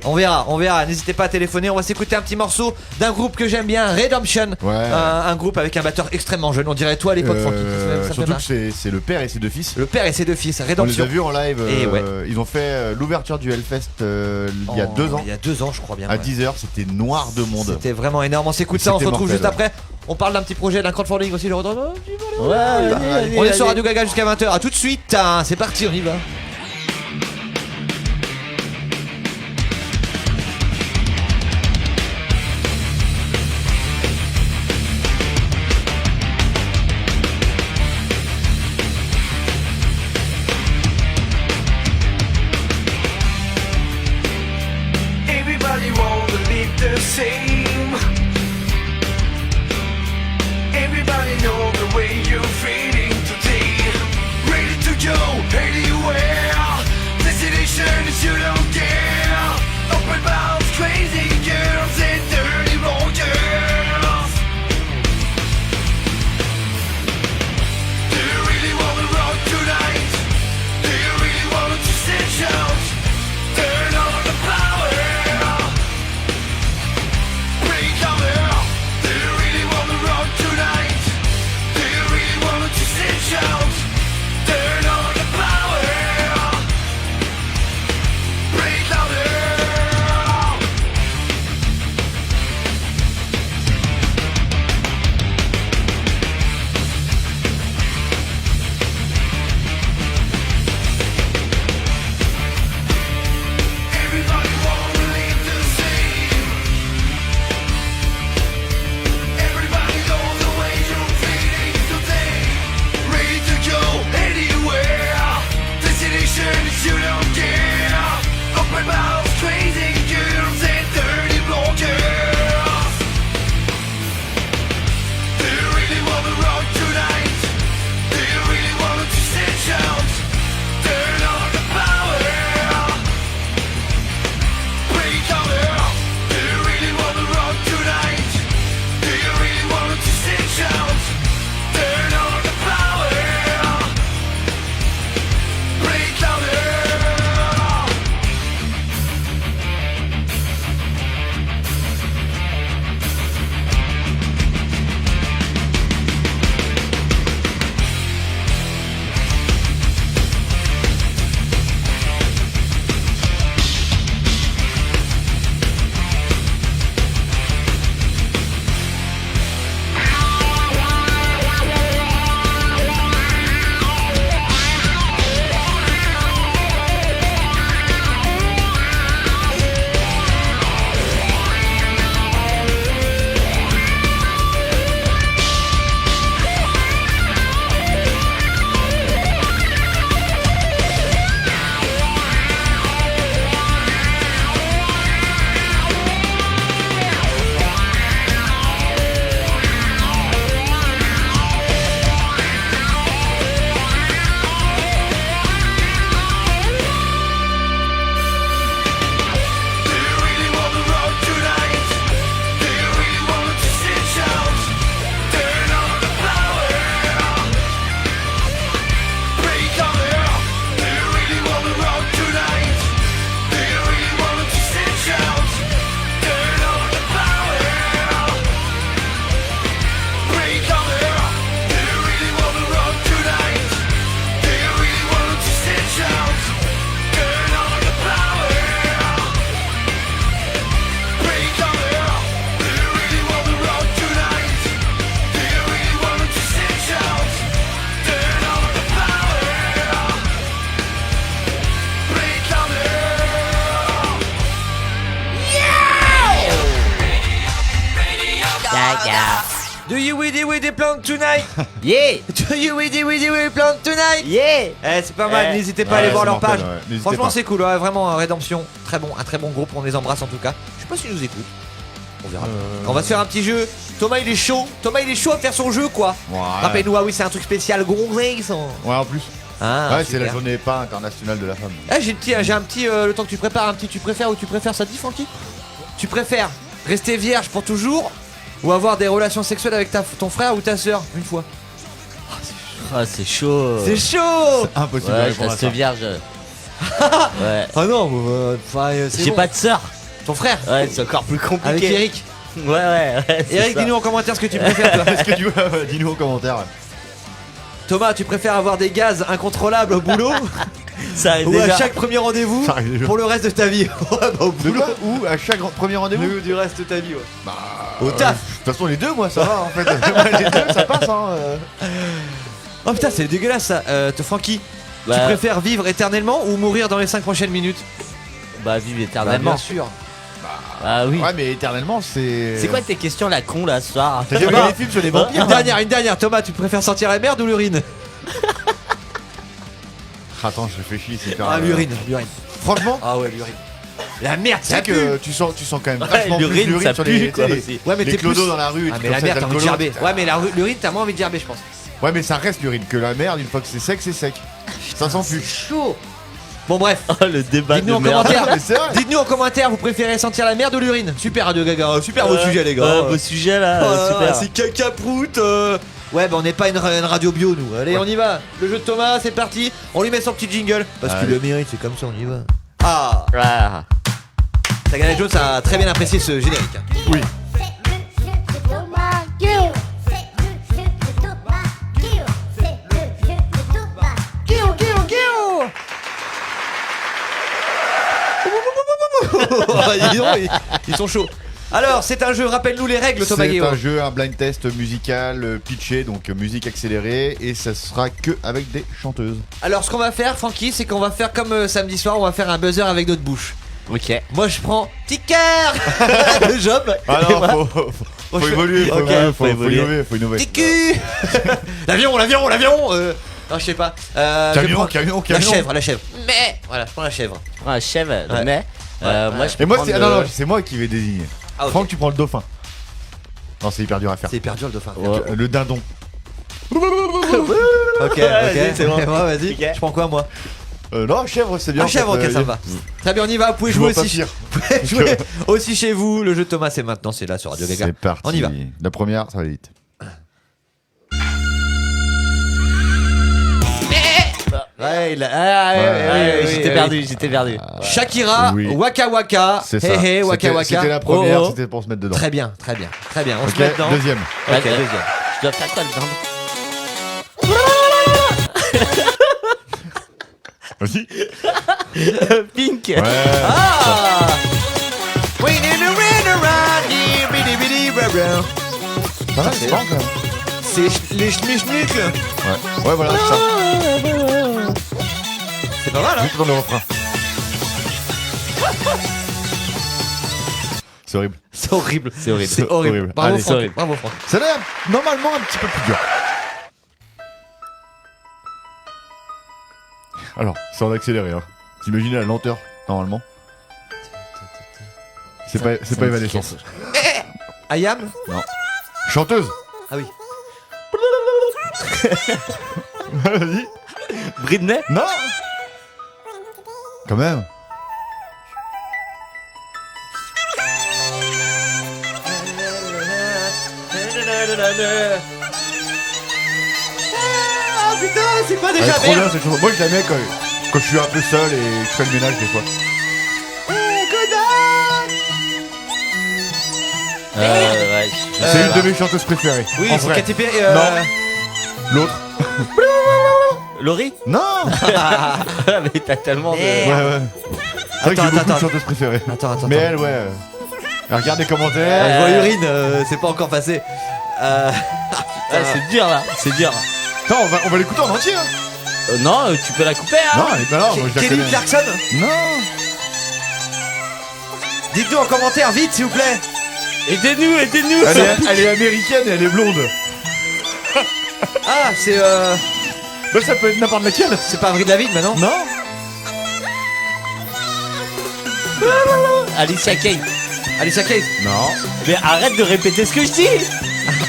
On verra. N'hésitez pas à téléphoner. On va s'écouter un petit morceau d'un groupe que j'aime bien, Redemption. Ouais. Un groupe avec un batteur extrêmement jeune. On dirait toi à l'époque, Francky. Ça Surtout fait que c'est le père et ses 2 fils. le père et ses 2 fils. Redemption. On les a vus en live. Et ouais. Ils ont fait l'ouverture du Hellfest il y a 2 ans. Il y a 2 ans, je crois bien. À 10h, c'était noir de monde. C'était vraiment énorme. On s'écoute ça, on se retrouve juste après. On parle d'un petit projet, d'un crowdfunding aussi. Le redonne. On est sur Radio Gaga jusqu'à 20h. A tout de suite. C'est parti, on y va. Everybody wanna live the same. Everybody know the way you're feeling today. Ready to go anywhere. Gaga. Do you with the plant tonight? Yeah. Do you with the plant tonight? Yeah. C'est pas mal, Eh. n'hésitez pas à aller voir c'est leur mortel, page. ouais. N'hésitez Franchement, pas. c'est cool, ouais, vraiment, Rédemption. Un très bon groupe, on les embrasse en tout cas. Je sais pas s'ils nous écoutent. On verra. On va se faire un petit jeu. Thomas, il est chaud à faire son jeu, quoi. Ouais. Rappelez-nous, oui, c'est un truc spécial, gonzé. Ouais, en plus. Ah, ouais, c'est la super. journée pas internationale de la femme. J'ai un petit, le temps que tu prépares un petit, tu préfères ou tu préfères, ça te dit, Francky? Tu préfères rester vierge pour toujours ou avoir des relations sexuelles avec ton frère ou ta soeur une fois? Ah, c'est chaud. C'est chaud. C'est impossible de Ouais, je répondre à reste ça. vierge. Ouais. Ah non, c'est J'ai bon. pas de sœur. Ton frère? Ouais, c'est encore plus compliqué. Avec Eric. Ouais. c'est Eric, ça. dis-nous en commentaire ce que tu préfères, toi. Est-ce que tu veux dis-nous en commentaire. Thomas, tu préfères avoir des gaz incontrôlables au boulot Ça arrive ou déjà. à chaque premier rendez-vous Ça arrive déjà. pour le reste de ta vie? Ouais, bah, au De boulot quoi ou à chaque premier rendez-vous? du reste de ta vie, ouais. Bah, Au taf. De toute façon, les deux, moi, ça va en fait. Les deux, ça passe, hein. Oh putain, c'est dégueulasse ça. Francky, tu Bah. préfères vivre éternellement ou mourir dans les 5 prochaines minutes? Bah, vive éternellement. bien sûr. Ah oui. Ouais, mais éternellement, c'est. C'est quoi tes questions la con là ce soir? T'as déjà vu les films sur les vampires? Une dernière. Thomas, tu préfères sentir la merde ou l'urine? Attends, je réfléchis, c'est hyper. L'urine. Franchement, Ah ouais, l'urine. La merde, c'est ça vrai pue. que tu sens quand même Ouais, vachement plus l'urine, ça sur pue, les, quoi, tu sais, aussi. Ouais, mais les t'es clodos plus- dans la rue. Ah, des mais trucs la comme ça, merde, t'as envie de d'alcoolo. gerber. Ouais, mais l'urine, t'as moins envie de gerber, je pense. Ouais, mais ça reste l'urine. Que la merde, une fois que c'est sec, c'est sec. Ça s'enfuit. Chaud. Bon, bref. Oh, le débat Dites-nous de en merde. commentaire. Mais c'est vrai. Dites-nous en commentaire, vous préférez sentir la merde ou l'urine? Super Radio Gaga, super beau sujet les gars. Ouais, beau sujet là, Oh, super. c'est caca prout. Ouais, bah on n'est pas une radio bio nous. Allez, on y va. Le jeu de Thomas, c'est parti. On lui met son petit jingle parce qu'il Allez. le mérite, c'est comme ça, on y va. Ah, Ah. Sagana Jones a très bien apprécié ce générique. Oui. Dis donc, ils sont chauds. Alors, c'est un jeu, rappelle-nous les règles, Thomas C'est Guéot. un jeu, un blind test musical pitché, donc musique accélérée, et ça sera que avec des chanteuses. Alors, ce qu'on va faire, Francky, c'est qu'on va faire comme samedi soir, on va faire un buzzer avec notre bouche. Ok. Moi, je prends ticker le job. Ah Et non, moi, faut évoluer, Ok, faut évoluer. innover, faut innover. Ticu L'avion non, je sais pas. Camion, je prends camion. La chèvre. Mais voilà, je prends la chèvre. Ah, chèvre, Ouais. mais. Moi, je Et moi, peux c'est prendre non, c'est moi qui vais désigner. Ah, ok. Franck, tu prends le dauphin. Non, c'est hyper dur à faire. C'est hyper dur le dauphin. Ouais. Le dindon. Ok, c'est bon. Ouais, vas-y. Ok. Je prends quoi moi? Non, chèvre, c'est bien. Ah, chèvre, en fait, ok, ça me va. Très bien, on y va. Vous pouvez Je jouer vois pas aussi. pire. Vous pouvez jouer aussi chez vous. Le jeu de Thomas, c'est maintenant. C'est là sur Radio Gaga. C'est parti. On y va. La première, ça va vite. Ouais, j'étais perdu. Shakira, Oui. Waka Waka. C'est ça. Hey, hey, Waka C'était- Waka. C'était la première, Oh, oh. c'était pour se mettre dedans. Très bien. On Ok, se met dedans. deuxième. Ok, Ok. deuxième. Je dois faire quoi le dindon? Vas-y. Pink. Ouais. Ah! We need to run around here, bidi bidi bra bra. Pas mal, c'est bon quand même. C'est les schmischnick. Ouais, ouais, voilà, c'est ça. C'est pas mal, hein? Juste dans le refrain. C'est horrible. C'est horrible. C'est horrible. C'est horrible. Bravo, Allez, Franck. horrible. Bravo, Franck. Ça a l'air normalement un petit peu plus dur. Alors, c'est en accéléré, hein. T'imagines la lenteur, normalement. C'est pas Evanescence. Ayam? Non. Chanteuse. Ah oui. Vas-y. Britney? Non. Quand même. Ah putain, c'est quoi Elle est déjà trop bien merde? cette chanson. Moi je la mets quand je suis un peu seul et que je fais le ménage des fois. Ouais. C'est une de mes chanteuses préférées. Oui, en c'est vrai. Katy Perry. L'autre. Laurie? Non. Mais t'as tellement de. Ouais, ouais. C'est vrai que j'ai beaucoup de attends. chanteuses préférées. Attends. Mais elle, ouais. Elle regarde les commentaires. Je vois urine, c'est pas encore passé. Ah, c'est dur là, c'est dur. Attends, on va l'écouter en entier. Hein. Non, tu peux la couper, hein? Non, elle est pas là. Moi, je la Kelly connais. Clarkson? Non. Dites-nous en commentaire, vite, s'il vous plaît. Aidez-nous. Elle est américaine et elle est blonde. Ah, c'est Bah, ça peut être n'importe laquelle. c'est pas Avril Lavigne, maintenant. Non. Alicia Keys. Alicia Keys. Non. Mais arrête de répéter ce que je dis.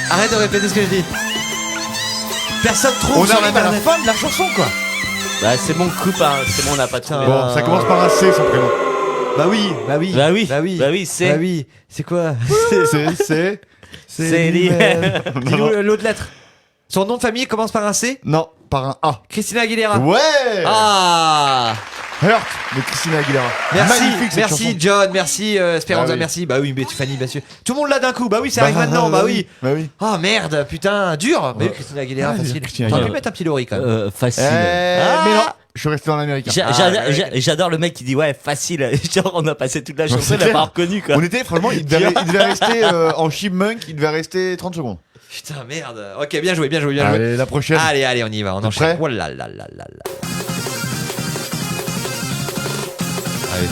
Arrête de répéter ce que je dis. Personne trouve On sur arrive à la internet. fin de la chanson, quoi. Bah c'est mon coupe, hein. C'est bon, on n'a pas trouvé. Bon, ça commence par un C, son prénom. Bah oui, bah oui. Bah oui, bah oui. bah oui, c'est- Bah oui, c'est quoi? C'est. Céline. Dis-nous l'autre lettre. Son nom de famille commence par un C? Non, par un A. Christina Aguilera. Ouais. Ah! Hurt de Christina Aguilera. Merci, Magnifique, cette merci chanson. John, merci Speranza, Bah oui. merci. Bah oui, mais Fanny, bien sûr. Tout le monde l'a d'un coup. Bah oui, ça arrive maintenant. Bah oui. Bah oui. Oh merde, putain, dur. Mais Christina Aguilera, Ouais, facile. Christina T'aurais pu Aguilera. mettre un petit Lori quand même. Facile. Mais non, je suis resté dans l'américain. J'adore le mec qui dit ouais facile. Genre on a passé toute la chanson, c'est il a clair. pas reconnu quoi. On était, franchement, il devait rester en chipmunk, il devait rester 30 secondes. Putain, merde. Ok, bien joué, bien joué, bien joué. Allez, la prochaine. Allez, on y va, on T'es enchaîne. prêt Oh là là là là là. Allez.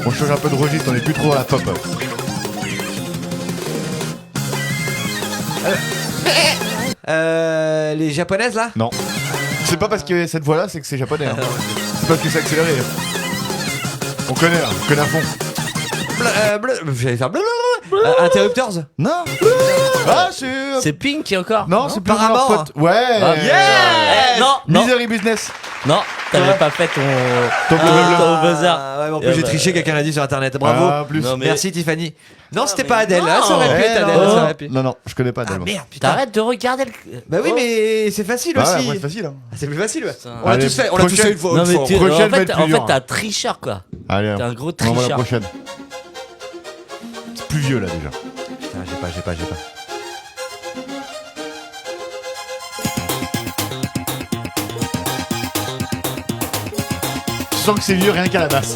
On change un peu de registre, on est plus trop à la pop. Les japonaises là? Non. C'est pas parce que cette voix-là, c'est que c'est japonais. Hein. C'est parce que c'est accéléré. On connaît à fond. J'allais faire Interrupters? Non. Ah, c'est Pink encore. Non, c'est plus Paramore. leur pote. Ouais. Ah, yeah. Non. Misery Business. Non, t'avais pas fait ton buzzer. Ouais, en plus j'ai triché, quelqu'un l'a dit sur internet. Bravo. Ah, plus. Non, mais- Merci Tiffany. Non, c'était pas Adèle. Ah, ça aurait pu être Adèle. Ça aurait pu. Non, je connais pas Adèle. moi. Merde, putain. T'arrêtes de regarder le. Bah oui, mais c'est facile Ah ouais, aussi. moi, c'est facile. Hein. C'est plus facile, ouais. Putain. On l'a Allez, tous fait, on l'a tous prochaine. fait une fois. Non une mais fois. tu, Prochaine en va fait, être plus en fait dur. t'es un tricheur quoi. Allez, T'es un gros on va à la tricheur. prochaine. C'est plus vieux là déjà. Putain, j'ai pas. Je sens que c'est vieux rien qu'à la basse.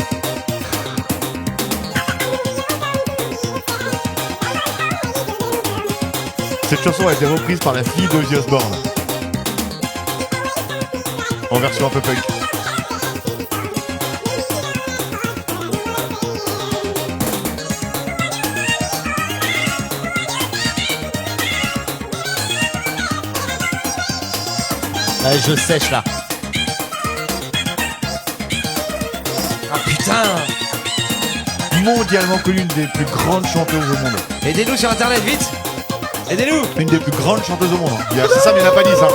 Cette chanson a été reprise par la fille d'Ozzy Osbourne. En version un peu punk. Je sèche là. Ah putain. Mondialement connue, une des plus grandes chanteuses au monde. Aidez-nous sur internet, vite. Aidez-nous. Une des plus grandes chanteuses au monde. Hein. C'est ça, mais il n'a pas dit ça.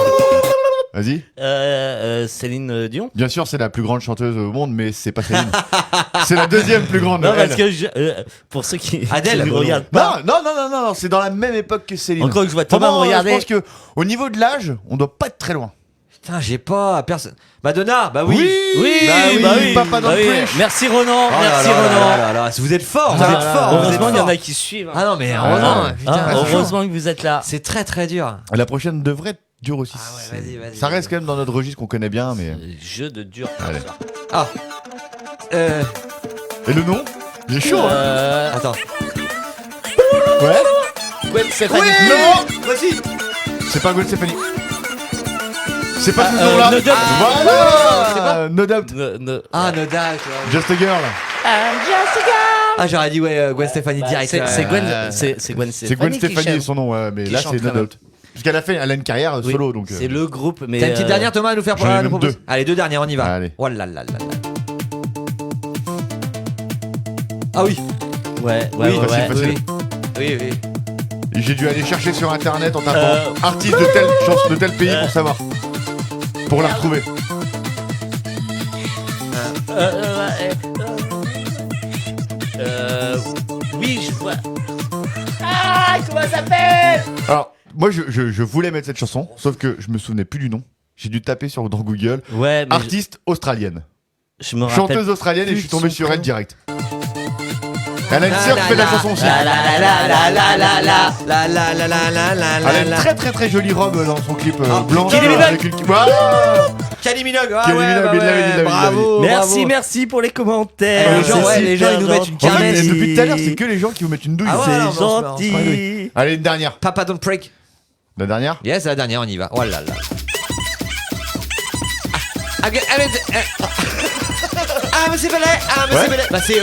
Vas-y. Céline Dion. Bien sûr, c'est la plus grande chanteuse au monde, mais c'est pas Céline. C'est la deuxième plus grande. Non, elle. parce que pour ceux qui Adèle, qui ne bon, regardent pas. Non, c'est dans la même époque que Céline. Encore que je vois Thomas me Vraiment, regarder. Je pense que au niveau de l'âge, on doit pas être très loin. Putain, j'ai pas personne. Madonna, bah oui. Papa dans le prêche. Merci Ronan, Oh là merci là là Ronan. là là, vous êtes fort, vous Ah, êtes fort. vous êtes heureusement, il y en fort. a qui suivent. Ah non, mais heureusement. putain, Heureusement que vous êtes là. c'est très très dur. La prochaine devrait être dure aussi. Ah ouais, vas-y. Ça reste quand même dans notre registre qu'on connaît bien, mais. Jeu de dur. Allez. Ah. Et le nom Il est chaud, hein. Attends. Ouais. Gwen Stefani. Non. Vas-y. C'est pas Gwen Stefani. C'est pas ce No nom-là. Doubt. Voilà. No Doubt. Ah, No Doubt. Ouais. Just a Girl. Ah, j'aurais dit Gwen Stefani direct. C'est Gwen, c'est Gwen C'est Gwen qui Stefani chante. son nom, ouais, mais Qui là chante c'est No quand même. Doubt. Parce qu'elle a une carrière Oui, solo, donc. c'est le groupe, mais. T'as une petite dernière, Thomas, à nous faire j'en ai nous même proposer. deux. Allez, deux dernières, on y va. Allez. Oh là là là là. Ah oui. Ouais, facile. Oui. J'ai dû aller chercher sur internet en tapant artiste de telle chance de tel pays pour savoir. Pour la retrouver. Oui, je vois. Ah, comment ça s'appelle? Alors, moi je voulais mettre cette chanson, sauf que je me souvenais plus du nom. J'ai dû taper dans Google. Ouais, mais Artiste australienne. je me rappelle. Chanteuse australienne et je suis tombé sur elle direct. Elle a une La sœur la qui fait de la la. chanson aussi. La la la la la la la la la la la la la Elle a une la. très très très jolie robe dans son clip Ah, blanche. Kylie Minogue. Avec une... Voilà. Kylie Minogue. Ah Kylie ouais, Minogue, bah il l'avait dit, il l'avait dit, bravo. Merci, merci pour les commentaires. Les gens, C'est ouais, les gens, super ils nous mettent une gentil. En fait, caresse. depuis tout à l'heure, c'est que les gens qui vous mettent une douille. Ah ouais, non, C'est mais on se gentil. Allez, une dernière. Papa Don't Break. La dernière. Yes, la dernière, on y va. Oh là là. Ah, mais c'est Belay. Ah, mais c'est Belay. Bah, c'est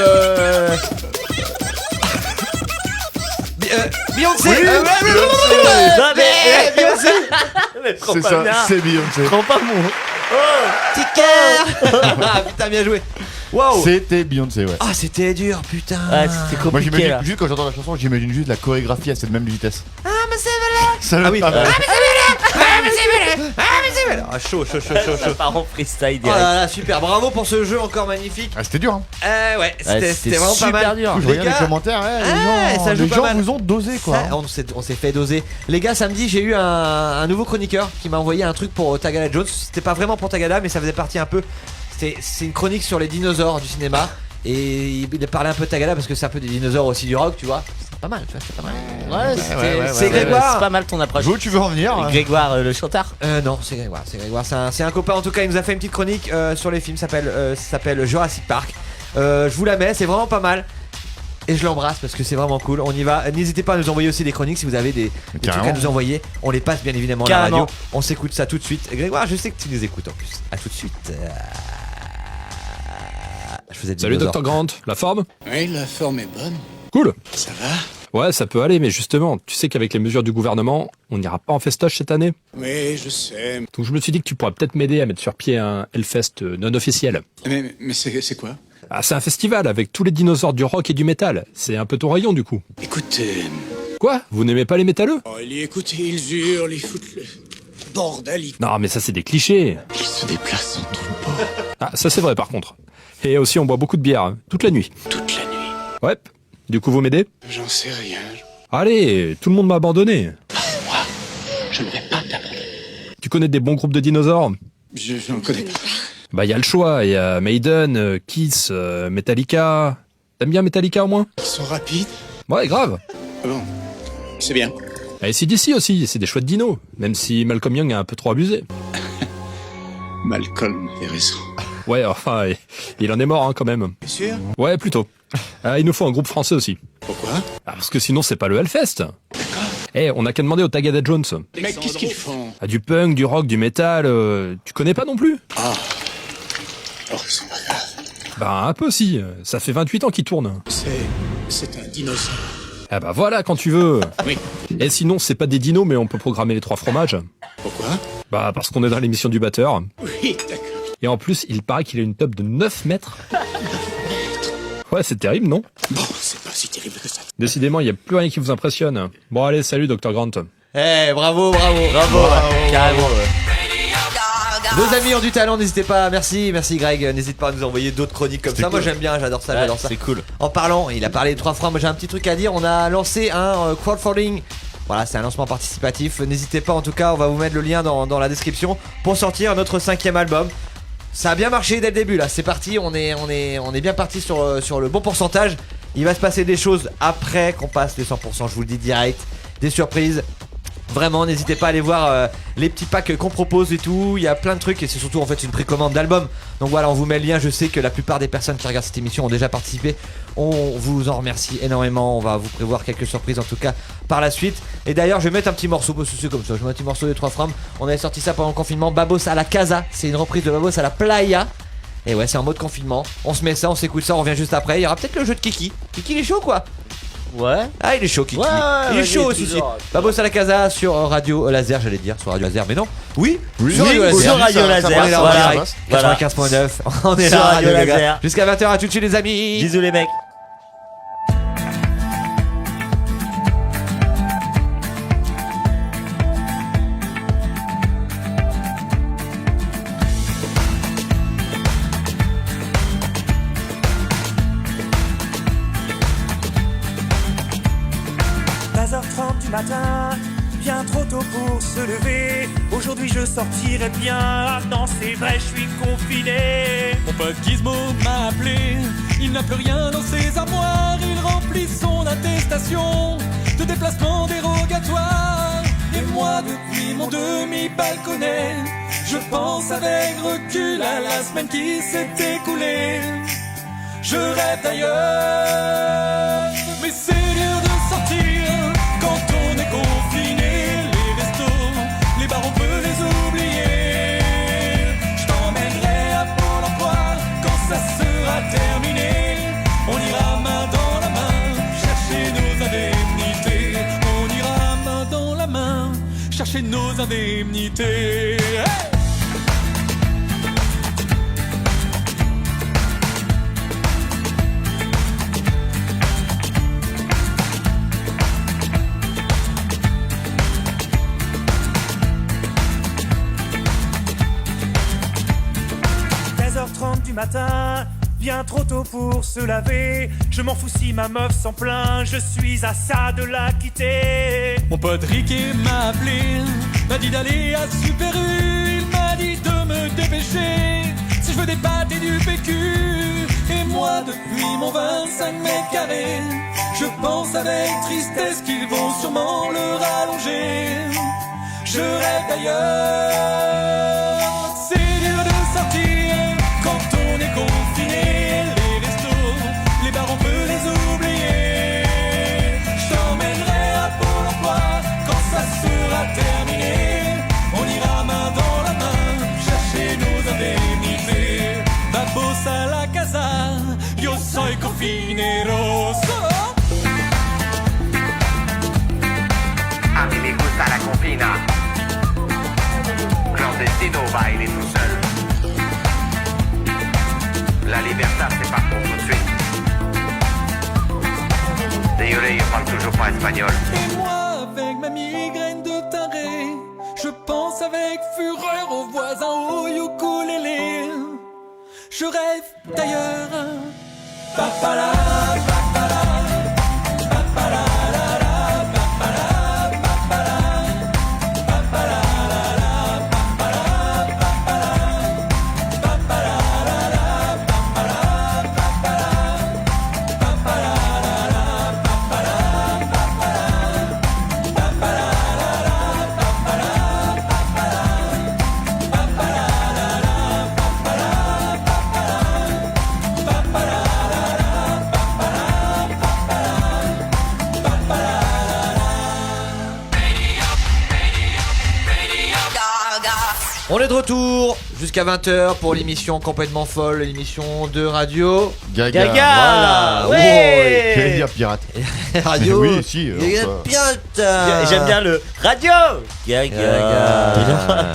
Beyoncé. Beyoncé. Beyoncé. C'est ça, c'est Beyoncé. Prends pas mon. Petit cœur. Ah, putain, bien joué. Wow. C'était Beyoncé, ouais. Ah, c'était dur, putain. Ah, c'était compliqué. Moi, j'imagine là. juste quand j'entends la chanson, j'imagine juste la chorégraphie à cette même vitesse. Ah, mais c'est Belay. Ça Ah oui. pas mal. Ah, mais c'est Belay. Ah, mais c'est Belay. Ah, mais c'est Belay. Ah, chaud. Ça part en freestyle Oh direct. là là, super. Bravo pour ce jeu encore magnifique. Ah, c'était dur, hein. Ouais, c'était vraiment pas super mal. dur. Je regarde les commentaires, ça joue les pas gens mal. vous ont dosé, quoi. Ça, on s'est fait doser. Les gars, samedi, j'ai eu un nouveau chroniqueur qui m'a envoyé un truc pour Tagada Jones. C'était pas vraiment pour Tagada, mais ça faisait partie un peu. C'est une chronique sur les dinosaures du cinéma. Et il parlait un peu de Tagada parce que c'est un peu des dinosaures aussi du rock, tu vois. C'est pas mal, tu vois, c'est pas mal. Ouais, c'est Grégoire. C'est pas mal ton approche. Où tu veux en venir? Grégoire, le chanteur. Non, c'est Grégoire. C'est un copain en tout cas. Il nous a fait une petite chronique sur les films. Ça s'appelle Jurassic Park. Je vous la mets, c'est vraiment pas mal. Et je l'embrasse parce que c'est vraiment cool. On y va. N'hésitez pas à nous envoyer aussi des chroniques si vous avez des trucs à nous envoyer. On les passe bien évidemment à la radio. On s'écoute ça tout de suite. Grégoire, je sais que tu nous écoutes en plus. À tout de suite. Salut Dr Grant, la forme? Oui, la forme est bonne. Cool. Ça va? Ouais, ça peut aller, mais justement, tu sais qu'avec les mesures du gouvernement, on n'ira pas en festoche cette année. Oui, je sais. Donc je me suis dit que tu pourrais peut-être m'aider à mettre sur pied un Hellfest non officiel. Mais c'est quoi? Ah, c'est un festival avec tous les dinosaures du rock et du métal. C'est un peu ton rayon du coup. Écoute, Quoi? Vous n'aimez pas les métalleux? oh, écoute, ils hurlent, ils foutent le bordel, Non, mais ça c'est des clichés. ils se déplacent en tout le port. Ah, ça c'est vrai par contre. Et aussi on boit beaucoup de bière, toute la nuit. Toute la nuit. Ouais. Du coup vous m'aidez? J'en sais rien. Allez, tout le monde m'a abandonné. Moi, je ne vais pas t'abandonner. Tu connais des bons groupes de dinosaures? Je n'en connais pas. Bah y a le choix, y a Maiden, Kiss, Metallica. T'aimes bien Metallica au moins? Ils sont rapides. Ouais, grave. Bon, c'est bien. Et AC/DC aussi, c'est des chouettes dinos, même si Malcolm Young a un peu trop abusé. Malcolm avait raison. Ouais, enfin, il en est mort hein, quand même. Bien sûr. Ouais, plutôt. Il nous faut un groupe français aussi. Pourquoi? Parce que sinon c'est pas le Hellfest. On a qu'à demander aux Tagada Jones. Mais qu'est-ce qu'ils font? Du punk, du rock, du métal, tu connais pas non plus? Ah. Oh, c'est pas grave. Bah un peu si, ça fait 28 ans qu'ils tournent. C'est un dinosaure. Ah bah voilà quand tu veux. Oui. Et sinon c'est pas des dinos mais on peut programmer les 3 fromages. Pourquoi? Bah parce qu'on est dans l'émission du batteur. Oui, d'accord. Et en plus il paraît qu'il a une top de 9 mètres. Ouais c'est terrible non? Bon, c'est pas si terrible que ça. Décidément il y a plus rien qui vous impressionne. Bon allez salut Dr Grant. Bravo. Carrément. Nos amis ont du talent, n'hésitez pas, merci Greg, n'hésite pas à nous envoyer d'autres chroniques comme ça, cool. moi j'aime bien, j'adore ça. C'est cool. En parlant, il a parlé de 3 francs, moi j'ai un petit truc à dire, on a lancé un crowdfunding, voilà c'est un lancement participatif, n'hésitez pas en tout cas, on va vous mettre le lien dans la description pour sortir notre 5e album. Ça a bien marché dès le début là, c'est parti, on est bien parti sur le bon pourcentage. Il va se passer des choses après qu'on passe les 100%, je vous le dis direct, des surprises. Vraiment, n'hésitez pas à aller voir les petits packs qu'on propose et tout. Il y a plein de trucs et c'est surtout en fait une précommande d'album. Donc voilà, on vous met le lien. Je sais que la plupart des personnes qui regardent cette émission ont déjà participé. On vous en remercie énormément. On va vous prévoir quelques surprises en tout cas par la suite. Et d'ailleurs, je vais mettre un petit morceau parce que c'est comme ça. Je mets un petit morceau des 3 frames. On avait sorti ça pendant le confinement. Babos à la Casa. C'est une reprise de Babos à la Playa. Et ouais, c'est en mode confinement. On se met ça, on s'écoute ça. On revient juste après. Il y aura peut-être le jeu de Kiki. Kiki, il est chaud quoi. Ouais. Ah il est chaud Kiki. Ouais, il est chaud aussi. Babos à la Casa sur Radio Laser, j'allais dire sur Radio Laser, mais non. Oui, sur Radio Laser. On est là en Voilà. direct. 95.9. On est Sur là Radio Radio Laser. Laser. Jusqu'à 20h à tout de suite les amis. Bisous les mecs. Matin, bien trop tôt pour se lever. Aujourd'hui je sortirai bien. Ah non c'est vrai, je suis confiné. Mon pote Gizmo m'a appelé. Il n'a plus rien dans ses armoires. Il remplit son attestation de déplacement dérogatoire. Et moi depuis mon demi-balconnet, je pense avec recul à la semaine qui s'est écoulée. Je rêve d'ailleurs, mais c'est dur de sortir quand on est confiné. Les restos, les bars on peut les oublier. Je t'emmènerai indemnités. Hey! Du matin, bien trop tôt pour se laver. Je m'en fous si ma meuf s'en plaint, je suis à ça de la quitter. Mon pote Ricky m'a appelé, m'a dit d'aller à Super U. Il m'a dit de me dépêcher si je veux des pâtes et du PQ. Et moi depuis mon 25 mètres carrés, je pense avec tristesse qu'ils vont sûrement le rallonger. Je rêve d'ailleurs, c'est dur de sortir quand on est confiné. Les restos, les bars on peut les oublier. Je t'emmènerai à Pôle emploi quand ça sera terminé. On ira main dans la main chercher nos indemnités. Vamos a la casa, yo soy cocinero. A mí me gusta la cocina. Clandestino baile tout seul. La libertad c'est pas pour tout de suite. Désolé, je parle toujours pas espagnol. Et moi avec ma migraine de taré, je pense avec fureur aux voisins au ukulélé. Je rêve d'ailleurs. Papala, papala, papala. On est de retour jusqu'à 20h pour l'émission complètement folle, l'émission de radio Gaga. Voilà. Ouais. J'allais dire pirate. Radio Oui, si. Pirate. J'aime bien le radio Gaga.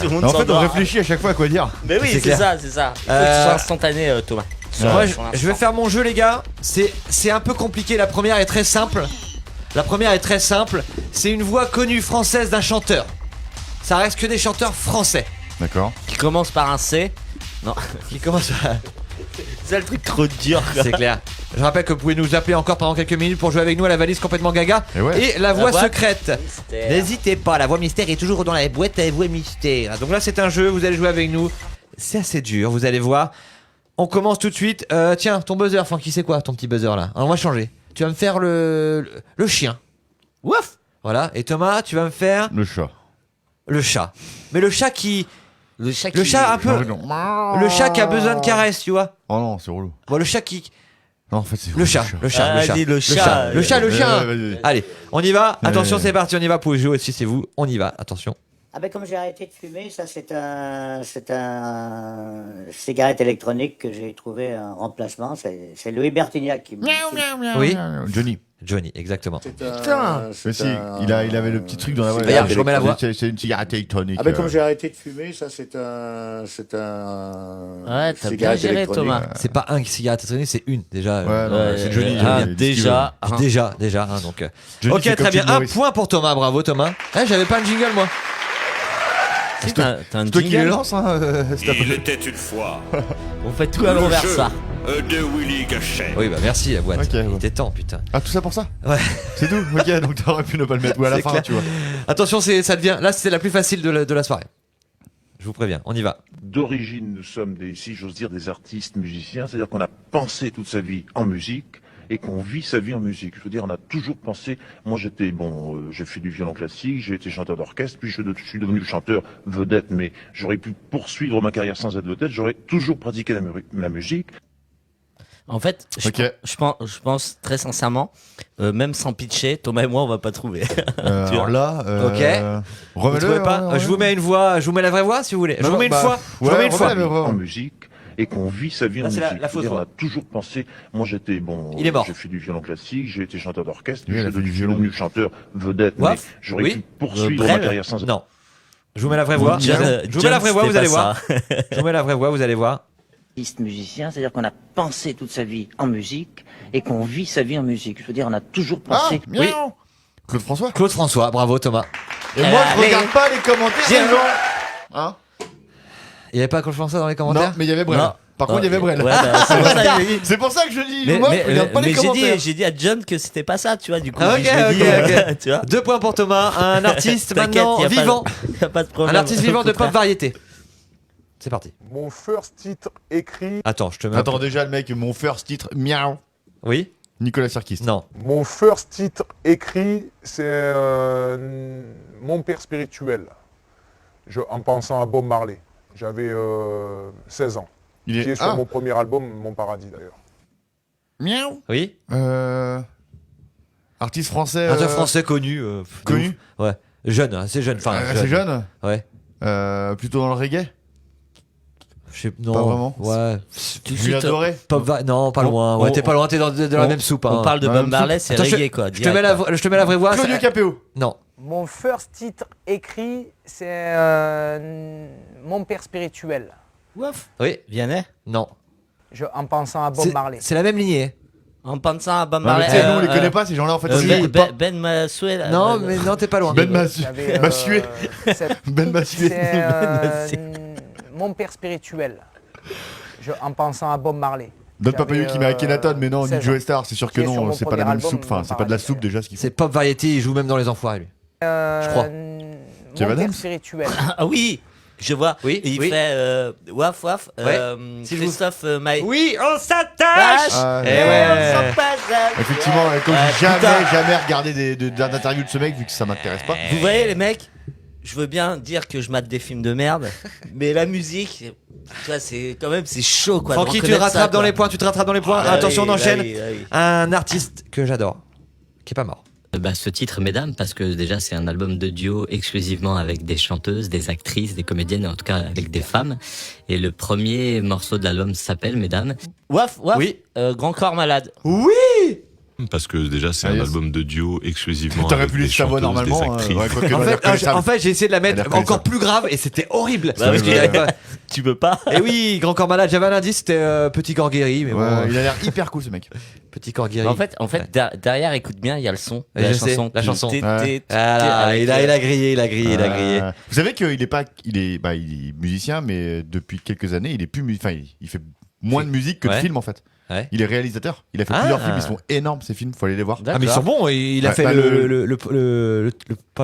Tout le monde En fait, on s'endort. réfléchit à chaque fois à quoi dire. Mais oui, c'est clair. ça, c'est ça. Il faut que ce soit instantané, Thomas. Moi, je vais faire mon jeu, les gars. C'est un peu compliqué. La première est très simple. C'est une voix connue française d'un chanteur. Ça reste que des chanteurs français. D'accord. Qui commence par un C. Non. Qui commence par... C'est le truc trop dur, quoi. C'est clair. Je rappelle que vous pouvez nous appeler encore pendant quelques minutes pour jouer avec nous à la valise complètement gaga. Et la voix secrète. Mystère. N'hésitez pas, la voix mystère est toujours dans la boîte à voix mystère. Donc là, c'est un jeu, vous allez jouer avec nous. C'est assez dur, vous allez voir. On commence tout de suite. Tiens, ton buzzer, Francky, c'est quoi ton petit buzzer là? Alors, on va changer. Tu vas me faire le chien. Ouf. Voilà. Et Thomas, tu vas me faire le chat. Le chat. Mais le chat qui... Le chat un peu... Le chat qui a besoin de caresses, tu vois. Oh non, c'est relou. Bon, le chat qui... Non, en fait, c'est le chat. le chien. Allez, on y va. Attention, c'est parti, on y va. Vous pouvez jouer si c'est vous. On y va, attention. Ah ben comme j'ai arrêté de fumer, ça c'est un cigarette électronique que j'ai trouvé un remplacement. C'est Louis Bertignac qui me... Oui. Johnny, exactement. Putain. Mais si, il avait le petit truc dans la voix. Regarde, je remets la voix. C'est une cigarette électronique. Ah ben comme j'ai arrêté de fumer, ça c'est un Ouais, t'as bien cigarette géré, électronique. Thomas. C'est pas un cigarette électronique, c'est une déjà. Ouais, c'est Johnny. Déjà. Donc. Johnny, Ok, c'est très comme bien. Tim Un Morris. point pour Thomas. Bravo, Thomas. J'avais pas un jingle moi. Si, t'as un toi qui les jingle. lance, hein. Il était une fois. On fait tout à l'envers, Le jeu ça. De Willy Gachet. Oui, bah merci la boîte. Ok, Il ouais. était temps, putain. Ah, tout ça pour ça? Ouais. C'est tout? Ok, donc t'aurais pu ne pas le mettre. Ou à la C'est fin, clair. tu vois. Attention, ça devient. Là, c'est la plus facile de la soirée. Je vous préviens, on y va. D'origine, nous sommes si j'ose dire, des artistes musiciens, c'est-à-dire qu'on a pensé toute sa vie en musique et qu'on vit sa vie en musique. Je veux dire, on a toujours pensé. Moi, j'ai fait du violon classique, j'ai été chanteur d'orchestre, puis je suis devenu chanteur vedette, mais j'aurais pu poursuivre ma carrière sans être vedette. J'aurais toujours pratiqué la musique. En fait, je pense très sincèrement, même sans pitcher, Thomas et moi, on va pas trouver. Alors là, Ok. Vous remets-le. trouvez pas Je vous mets une voix, je vous mets la vraie voix si vous voulez. Je vous mets une fois. Je vous mets une fois. En musique et qu'on vit sa vie en Là, c'est musique. la fausse Je veux dire, on voix. a toujours pensé. Moi, Il est mort. j'ai fait du violon classique, j'ai été chanteur d'orchestre, Lui, puis il a je fait du suis violon. devenu chanteur vedette, mais Waf. j'aurais Oui. pu poursuivre Brel. ma carrière sans être. Non. Je vous mets la vraie voix. John, Je vous mets la vraie voix, c'était vous allez pas voir. ça. Je vous mets la vraie voix, vous allez voir. Musicien, c'est-à-dire qu'on a pensé toute sa vie en musique et qu'on vit sa vie en musique. Je veux dire, on a toujours pensé. Oui. Claude François. Claude François, bravo Thomas. Et moi, je regarde pas les commentaires des gens. Hein? Il n'y avait pas Claude François dans les commentaires? Non, mais il y avait Brel. Non. Par contre, il y avait Brel. Ouais, bah, c'est pour ça que- C'est pour ça que je dis, moi, je regarde pas les commentaires. j'ai dit à John que c'était pas ça, tu vois, du coup. Ah, ok, je l'ai dit, ok. tu vois. 2 points pour Thomas, un artiste T'inquiète, maintenant y a pas de- vivant. y a pas de problème. Un artiste vivant de Au contraire. pop variété. C'est parti. Mon first titre écrit. Attends, je te mets. Attends, déjà, le mec, mon first titre, miaou. Oui. Nicolas Sirkis. Non. Mon first titre écrit, c'est Mon père spirituel. En pensant à Bob Marley. J'avais 16 ans. Il Qui est sur mon premier album, Mon Paradis d'ailleurs. Miaou. Oui. Artiste français. Un français connu. Connu. De ouf. Ouais. Jeune, assez jeune. Enfin, assez jeune. Ouais. Plutôt dans le reggae. Non. Pas vraiment. Ouais. Julien Doré. Non, pas loin. Ouais, t'es pas loin, t'es dans la même soupe. On parle de Bob Marley, c'est reggae quoi. Je te mets la vraie voix. Claudio Capéo. Non. Mon first titre écrit, c'est Mon père spirituel. Ouf. Oui. Vianney. Non. En pensant à Bob Marley. C'est la même lignée. En pensant à Bob Non, mais Marley. tu sais, nous, on les connaît pas, ces gens-là, en fait. on les écoute pas. Ben Massoué. là. Non, mais non, t'es pas loin. Ben Massué. Ben Massué. C'est Mon père spirituel. En pensant à Bob Marley. Donne Papayou qui met Akhenaton, mais non, ni 16 Joe Star, c'est sûr que Qui est sur non, mon c'est pas la premier même album, soupe, enfin, Mon c'est pas de la Paradis, soupe déjà ce qu'il faut. C'est pop variété, il joue même dans les enfoirés lui. Je crois. Mon père spirituel. Ah oui. Je vois. Oui. Il oui. fait waf waf. Ouais. Christophe Maé. Oui, on s'attache. Ah, Eh ouais. Effectivement, comme j'ai jamais regardé d'interview de ce mec, vu que ça m'intéresse pas. Vous voyez les mecs, je veux bien dire que je mate des films de merde, mais la musique, tu vois, c'est quand même c'est chaud quoi. Francky, tu te rattrapes dans les points, tu te rattrapes dans les points. Attention, on enchaîne. Un artiste que j'adore, qui est pas mort. Ce titre, Mesdames, parce que déjà c'est un album de duo exclusivement avec des chanteuses, des actrices, des comédiennes, en tout cas avec des femmes. Et le premier morceau de l'album s'appelle Mesdames. Waf, waf. Oui. Grand Corps Malade. Oui. Parce que déjà c'est un album de duo exclusivement. T'aurais avec pu des laisser sa voix chanteuses, des normalement. actrices. En fait, j'ai essayé de la mettre encore plus grave et c'était horrible. Parce qu'il avait pas- Tu peux pas. Et oui, Grand Corps Malade, j'avais un indice, c'était Petit Corps Guéri, mais bon. Il a l'air hyper cool ce mec. Petit Corps Guéri. En fait, derrière, écoute bien, il y a le son. Et je sais, la chanson. Voilà, il a grillé. Vous savez qu'il il est musicien, mais depuis quelques années, il est plus, il fait moins de musique que de films en fait. Ouais. Il est réalisateur. Il a fait plusieurs films. Ils sont énormes ces films. Faut aller les voir. Ah mais ils sont bons. Il a fait pas le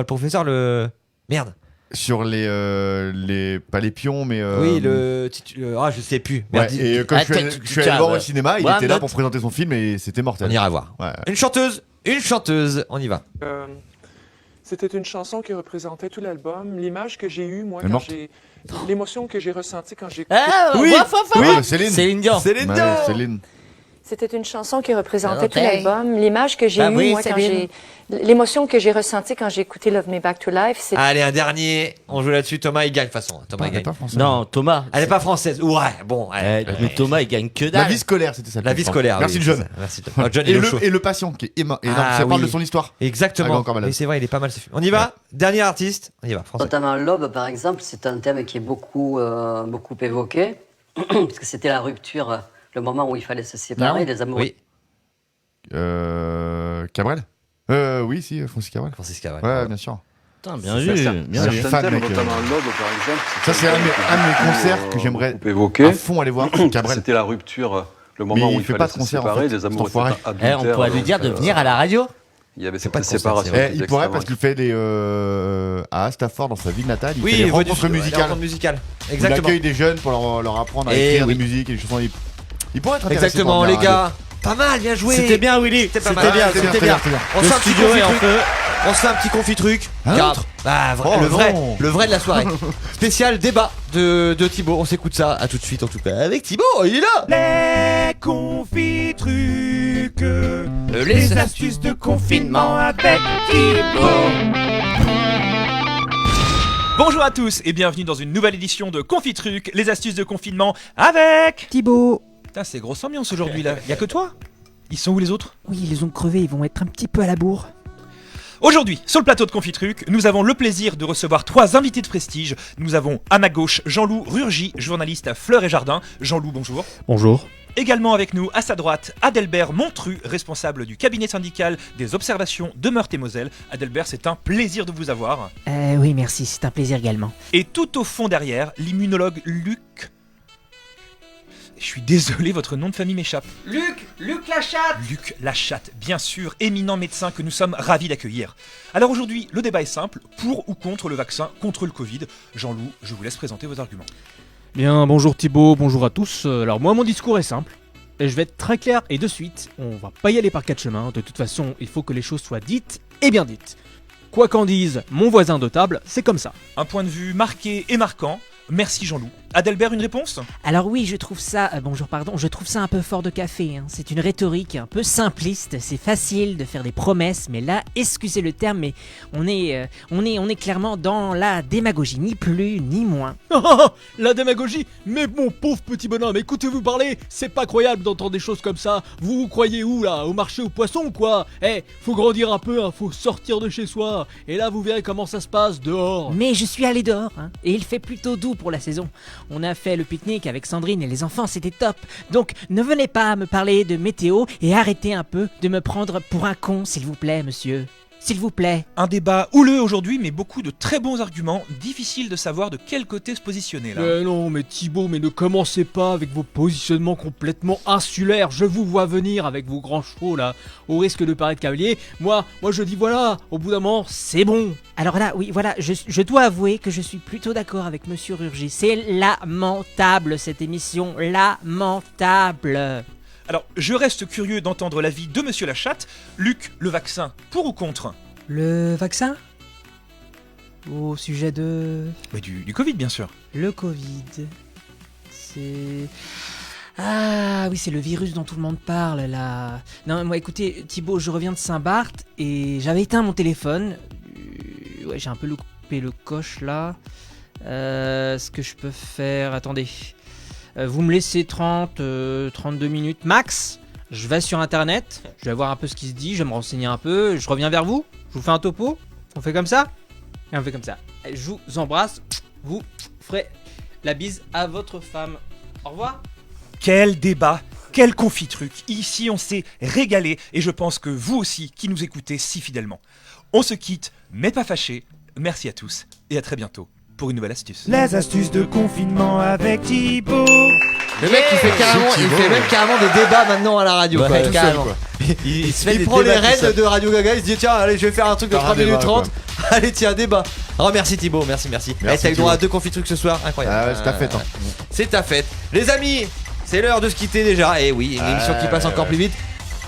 professeur le merde. Sur les pas les pions mais oui je sais plus. Ouais, et comme je suis allé le voir au cinéma, il était là pour présenter son film et c'était mortel. On ira voir. Ouais. Une chanteuse, on y va. C'était une chanson qui représentait tout l'album, l'image que j'ai eue, moi, Elle est quand morte. l'émotion que j'ai ressentie quand j'ai... Oui, Céline Dion. Céline. C'était une chanson qui représentait tout Okay. l'album, l'image que j'ai eue, moi, quand l'émotion que j'ai ressentie quand j'ai écouté Love Me Back to Life. C'est... Allez, un dernier. On joue là-dessus. Thomas, il gagne de toute façon. Thomas, il gagne. Non, Thomas. Elle est pas française. Ouais, bon. Mais Thomas, il gagne que dalle. La vie scolaire, c'était ça. La vie scolaire. Merci oui, John. Merci John. Et le patient qui est énorme. Ça parle de son histoire. Exactement. Et c'est vrai, il est pas mal ce film. On y va. Dernier artiste. On y va. Français. Notamment L'aube, par exemple, c'est un thème qui est beaucoup évoqué, parce que c'était la rupture, le moment où il fallait se séparer, les amoureux. Oui. Cabrel. Oui, si, Francis Cabrel. Ouais, bien sûr. Putain, bien vu. Bien vu. Fan, mec. Ça, c'est un de mes concerts que j'aimerais à fond aller voir. Cabrel. C'était la rupture, le moment où il fallait se séparer, les amoureux étaient adultères. On pourrait lui dire de venir à la radio. Il y avait cette séparation. Il pourrait parce qu'il fait à Stafford dans sa ville natale. Il fait des rencontres musicales. Exactement. Il accueille des jeunes pour leur apprendre à écrire des musiques et des chansons. Il pourrait être intéressant. Exactement, les gars. Pas mal, bien joué. C'était bien, Willy. C'était bien. On se fait un petit confit-truc. On se fait un petit confit-truc. Le vrai de la soirée. Spécial débat de Thibaut. On s'écoute ça. À tout de suite en tout cas. Avec Thibaut, il est là. Les confit-trucs. Les astuces de confinement avec Thibaut. Bonjour à tous et bienvenue dans une nouvelle édition de Confitruc, les astuces de confinement avec Thibaut. Putain, c'est grosse ambiance aujourd'hui là. Y'a que toi? Ils sont où les autres? Oui, ils les ont crevés, ils vont être un petit peu à la bourre. Aujourd'hui, sur le plateau de Confitruc, nous avons le plaisir de recevoir 3 invités de prestige. Nous avons à ma gauche Jean-Loup Rurgy, journaliste à Fleurs et Jardins. Jean-Loup, bonjour. Bonjour. Également avec nous, à sa droite, Adelbert Montru, responsable du cabinet syndical des observations de Meurthe-et-Moselle. Adelbert, c'est un plaisir de vous avoir. Oui, merci, c'est un plaisir également. Et tout au fond derrière, l'immunologue Luc... Je suis désolé, votre nom de famille m'échappe. Luc Lachatte. Luc Lachatte, bien sûr, éminent médecin que nous sommes ravis d'accueillir. Alors aujourd'hui, le débat est simple, pour ou contre le vaccin contre le Covid. Jean-Loup, je vous laisse présenter vos arguments. Bien, bonjour Thibaut, bonjour à tous. Alors moi, mon discours est simple. Et je vais être très clair et de suite, on va pas y aller par 4 chemins. De toute façon, il faut que les choses soient dites et bien dites. Quoi qu'en dise mon voisin de table, c'est comme ça. Un point de vue marqué et marquant. Merci Jean-Loup. Adelbert, une réponse ? Alors oui, je trouve ça, je trouve ça un peu fort de café. Hein. C'est une rhétorique un peu simpliste, c'est facile de faire des promesses, mais là, excusez le terme, mais on est clairement dans la démagogie, ni plus ni moins. La démagogie ? Mais mon pauvre petit bonhomme, écoutez-vous parler, c'est pas croyable d'entendre des choses comme ça. Vous croyez où là ? Au marché aux poissons ou quoi ? Faut grandir un peu, hein, faut sortir de chez soi. Et là, vous verrez comment ça se passe dehors. Mais je suis allé dehors, hein, et il fait plutôt doux pour la saison. On a fait le pique-nique avec Sandrine et les enfants, c'était top. Donc ne venez pas me parler de météo et arrêtez un peu de me prendre pour un con, s'il vous plaît, monsieur. S'il vous plaît. Un débat houleux aujourd'hui, mais beaucoup de très bons arguments. Difficile de savoir de quel côté se positionner là. Non, mais Thibaut, mais ne commencez pas avec vos positionnements complètement insulaires. Je vous vois venir avec vos grands chevaux là, au risque de paraître cavalier. Moi je dis voilà, au bout d'un moment, c'est bon. Alors là, oui, voilà, je dois avouer que je suis plutôt d'accord avec Monsieur Rurgy. C'est lamentable cette émission, lamentable. Alors, je reste curieux d'entendre l'avis de Monsieur Lachatte. Luc, le vaccin, pour ou contre ? Le vaccin ? Au sujet de... Mais du Covid, bien sûr. Le Covid, c'est... Ah oui, c'est le virus dont tout le monde parle, là. Non, moi, écoutez, Thibaut, je reviens de Saint-Barth et j'avais éteint mon téléphone. Ouais, j'ai un peu loupé le coche, là. Ce que je peux faire... Attendez... vous me laissez 32 minutes max, je vais sur internet, je vais voir un peu ce qui se dit, je vais me renseigner un peu, je reviens vers vous, je vous fais un topo, on fait comme ça ? Et on fait comme ça. Je vous embrasse, vous ferez la bise à votre femme. Au revoir. Quel débat, quel confitruc. Ici on s'est régalé et je pense que vous aussi qui nous écoutez si fidèlement. On se quitte, mais pas fâché. Merci à tous et à très bientôt pour une nouvelle astuce. Les astuces de confinement avec Thibaut. Le mec il fait même carrément des débats maintenant à la radio. Ouais, quoi, carrément. Il prend les rênes de Radio Gaga, il se dit tiens allez je vais faire un truc de 3 minutes 30. Allez tiens débat. Oh merci Thibaut, merci. T'as eu le droit à 2 confitrucs ce soir, incroyable. Ah ouais, c'est ta fête. Hein. C'est ta fête. Les amis, c'est l'heure de se quitter déjà. Et oui, une émission qui passe encore plus vite.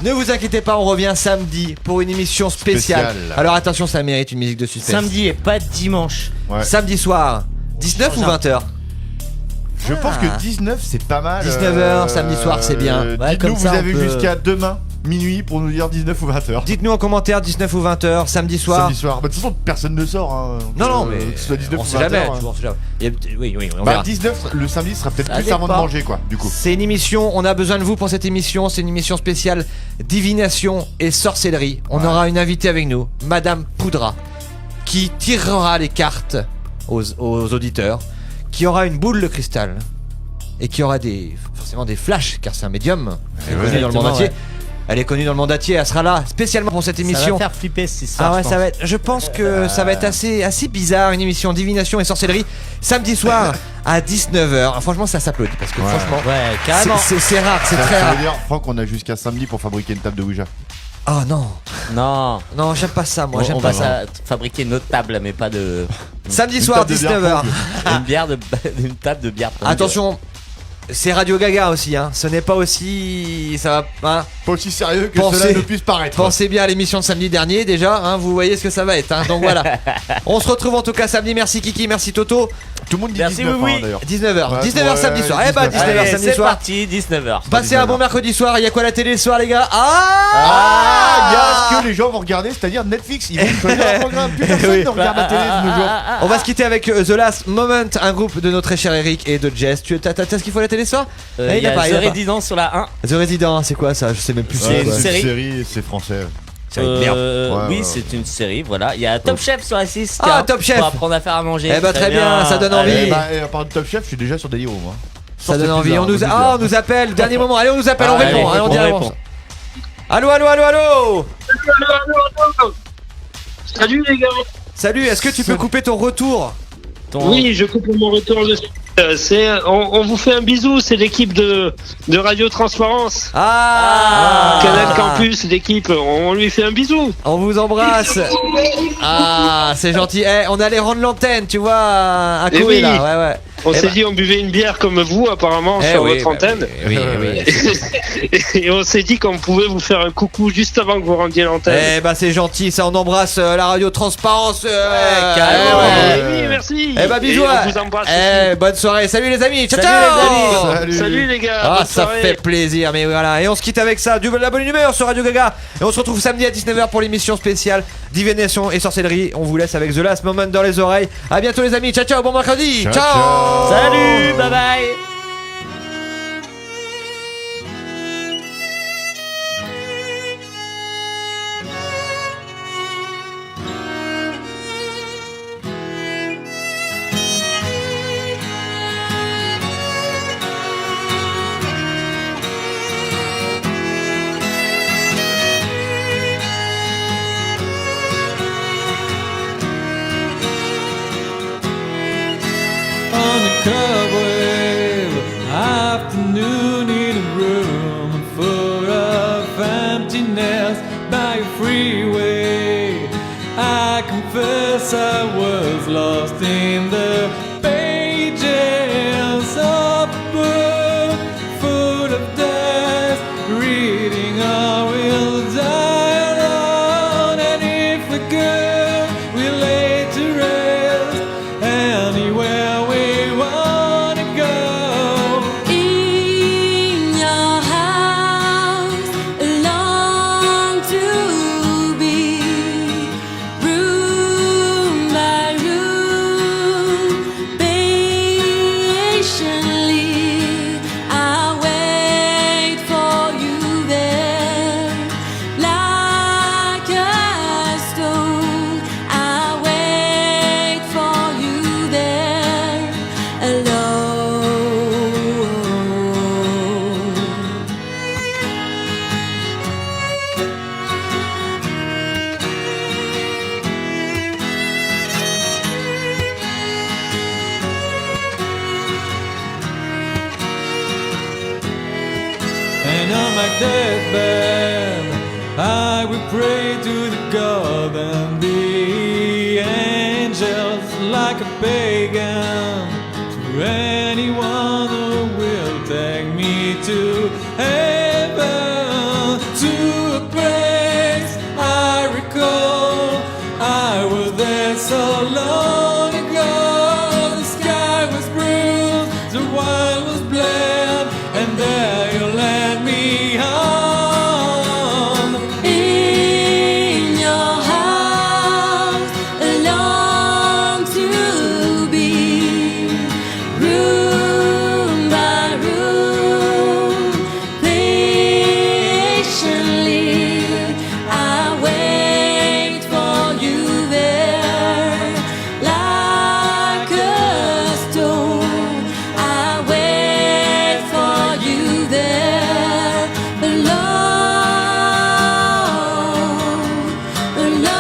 Ne vous inquiétez pas, on revient samedi pour une émission spéciale. Alors attention, ça mérite une musique de suspense. Samedi et pas dimanche. Ouais. Samedi soir, 19 ou 20h. Je pense que 19 c'est pas mal. 19h, samedi soir, c'est bien. Ouais, dites-nous, vous avez jusqu'à demain minuit pour nous dire 19 ou 20h. Dites-nous en commentaire 19 ou 20h, samedi soir. Samedi soir. Bah, de toute façon, personne ne sort. Hein. Non, mais que ce soit 19 on ou sait 20h. jamais. Hein. On sait jamais. Oui, on bah, verra. 19, le samedi sera peut-être plus avant de manger, quoi, du coup. C'est une émission, on a besoin de vous pour cette émission. C'est une émission spéciale divination et sorcellerie. On aura une invitée avec nous, Madame Poudra, qui tirera les cartes aux auditeurs, qui aura une boule de cristal et qui aura forcément des flashs, car c'est un médium. Elle est connue dans le monde entier. Elle est connue dans le monde entier, elle sera là spécialement pour cette émission. Ça va faire flipper cette histoire. Ah ouais, ça va être. Je pense que ça va être assez bizarre, une émission divination et sorcellerie samedi soir à 19h. Franchement, ça s'applaudit parce que franchement, carrément. C'est rare, c'est très Ça rare. veut dire, Franck, on a jusqu'à samedi pour fabriquer une table de Ouija. Oh non. Non, j'aime pas ça, moi. On va fabriquer une autre table, mais pas de. Samedi soir, 19h. Une table de bière. Attention. C'est Radio Gaga aussi, hein. Ce n'est pas aussi. Ça va. Hein. Pas aussi sérieux que cela ne puisse paraître. Pensez bien à l'émission de samedi dernier déjà, hein. Vous voyez ce que ça va être, hein. Donc voilà. On se retrouve en tout cas samedi. Merci Kiki, merci Toto. Tout le monde dit 19h d'ailleurs. 19h, 19h samedi soir. Eh bah 19h samedi c'est soir. parti, 19h. Passez un bon mercredi soir. Il y a quoi à la télé ce soir, les gars? Il y a ce que les gens vont regarder, c'est-à-dire Netflix. Ils vont choisir un programme. Plus personne ne regarde la télé de nos jours. On va se quitter avec The Last Moment, un groupe de notre très cher Eric et de Jess. T'as ce qu'il faut à la télé ce soir? Il y a The Resident sur la 1. The Resident, c'est quoi ça? Je sais même plus. C'est une série. C'est français. Série de merde. Oui, c'est une série, voilà. Il y a Top Chef sur la 6. Ah, Top Chef. Pour apprendre à faire à manger. Eh bah très bien, ça donne envie. Et à part de Top Chef, je suis déjà sur Deliveroo, moi. Ça donne envie. On nous appelle. Dernier moment. Allez, on nous appelle. On répond. Allez, on dit réponse. Allô. Salut les gars. Salut. Est-ce que tu peux couper ton retour? Oui, je coupe mon retour. On vous fait un bisou, c'est l'équipe de Radio Transparence. Canal Campus, l'équipe, on lui fait un bisou. On vous embrasse. C'est gentil. On allait rendre l'antenne, tu vois, à Koé, oui. là. Ouais. On s'est dit, on buvait une bière comme vous, apparemment, sur votre antenne. Oui. Et on s'est dit qu'on pouvait vous faire un coucou juste avant que vous rendiez l'antenne. Eh bah, c'est gentil, ça, on embrasse la Radio Transparence. Oui, merci. Eh bah, bisous. Et on vous embrasse. Bonne soirée. Salut les amis. Ciao. Salut les gars. Ça fait plaisir, mais voilà. Et on se quitte avec ça, de la bonne humeur sur Radio Gaga. Et on se retrouve samedi à 19h pour l'émission spéciale Divination et Sorcellerie. On vous laisse avec The Last Moment dans les oreilles. À bientôt les amis. Ciao, bon mercredi. Ciao. Salut, bye bye. Cobweb afternoon in a room full of emptiness by a freeway. I confess I was lost in the pages of a book full of death, reading I will die alone. And if we could, we lay to rest anywhere we deathbed, I will pray to the God and the angels like a pagan, to anyone who will take me to heaven, to a place I recall. I was there so long ago. The sky was bruised, the wild was black, and there you led me home. In your house, I long to be, room by room, patiently I wait for you there, like a stone. I wait for you there, alone, alone.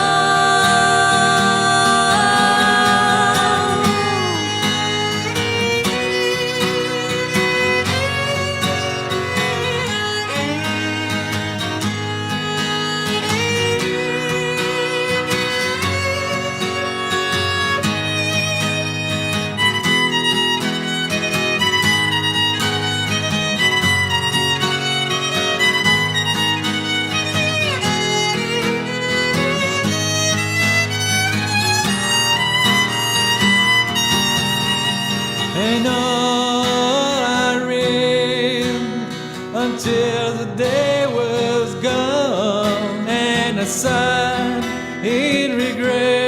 And all I read until the day was gone, and I sighed in regret.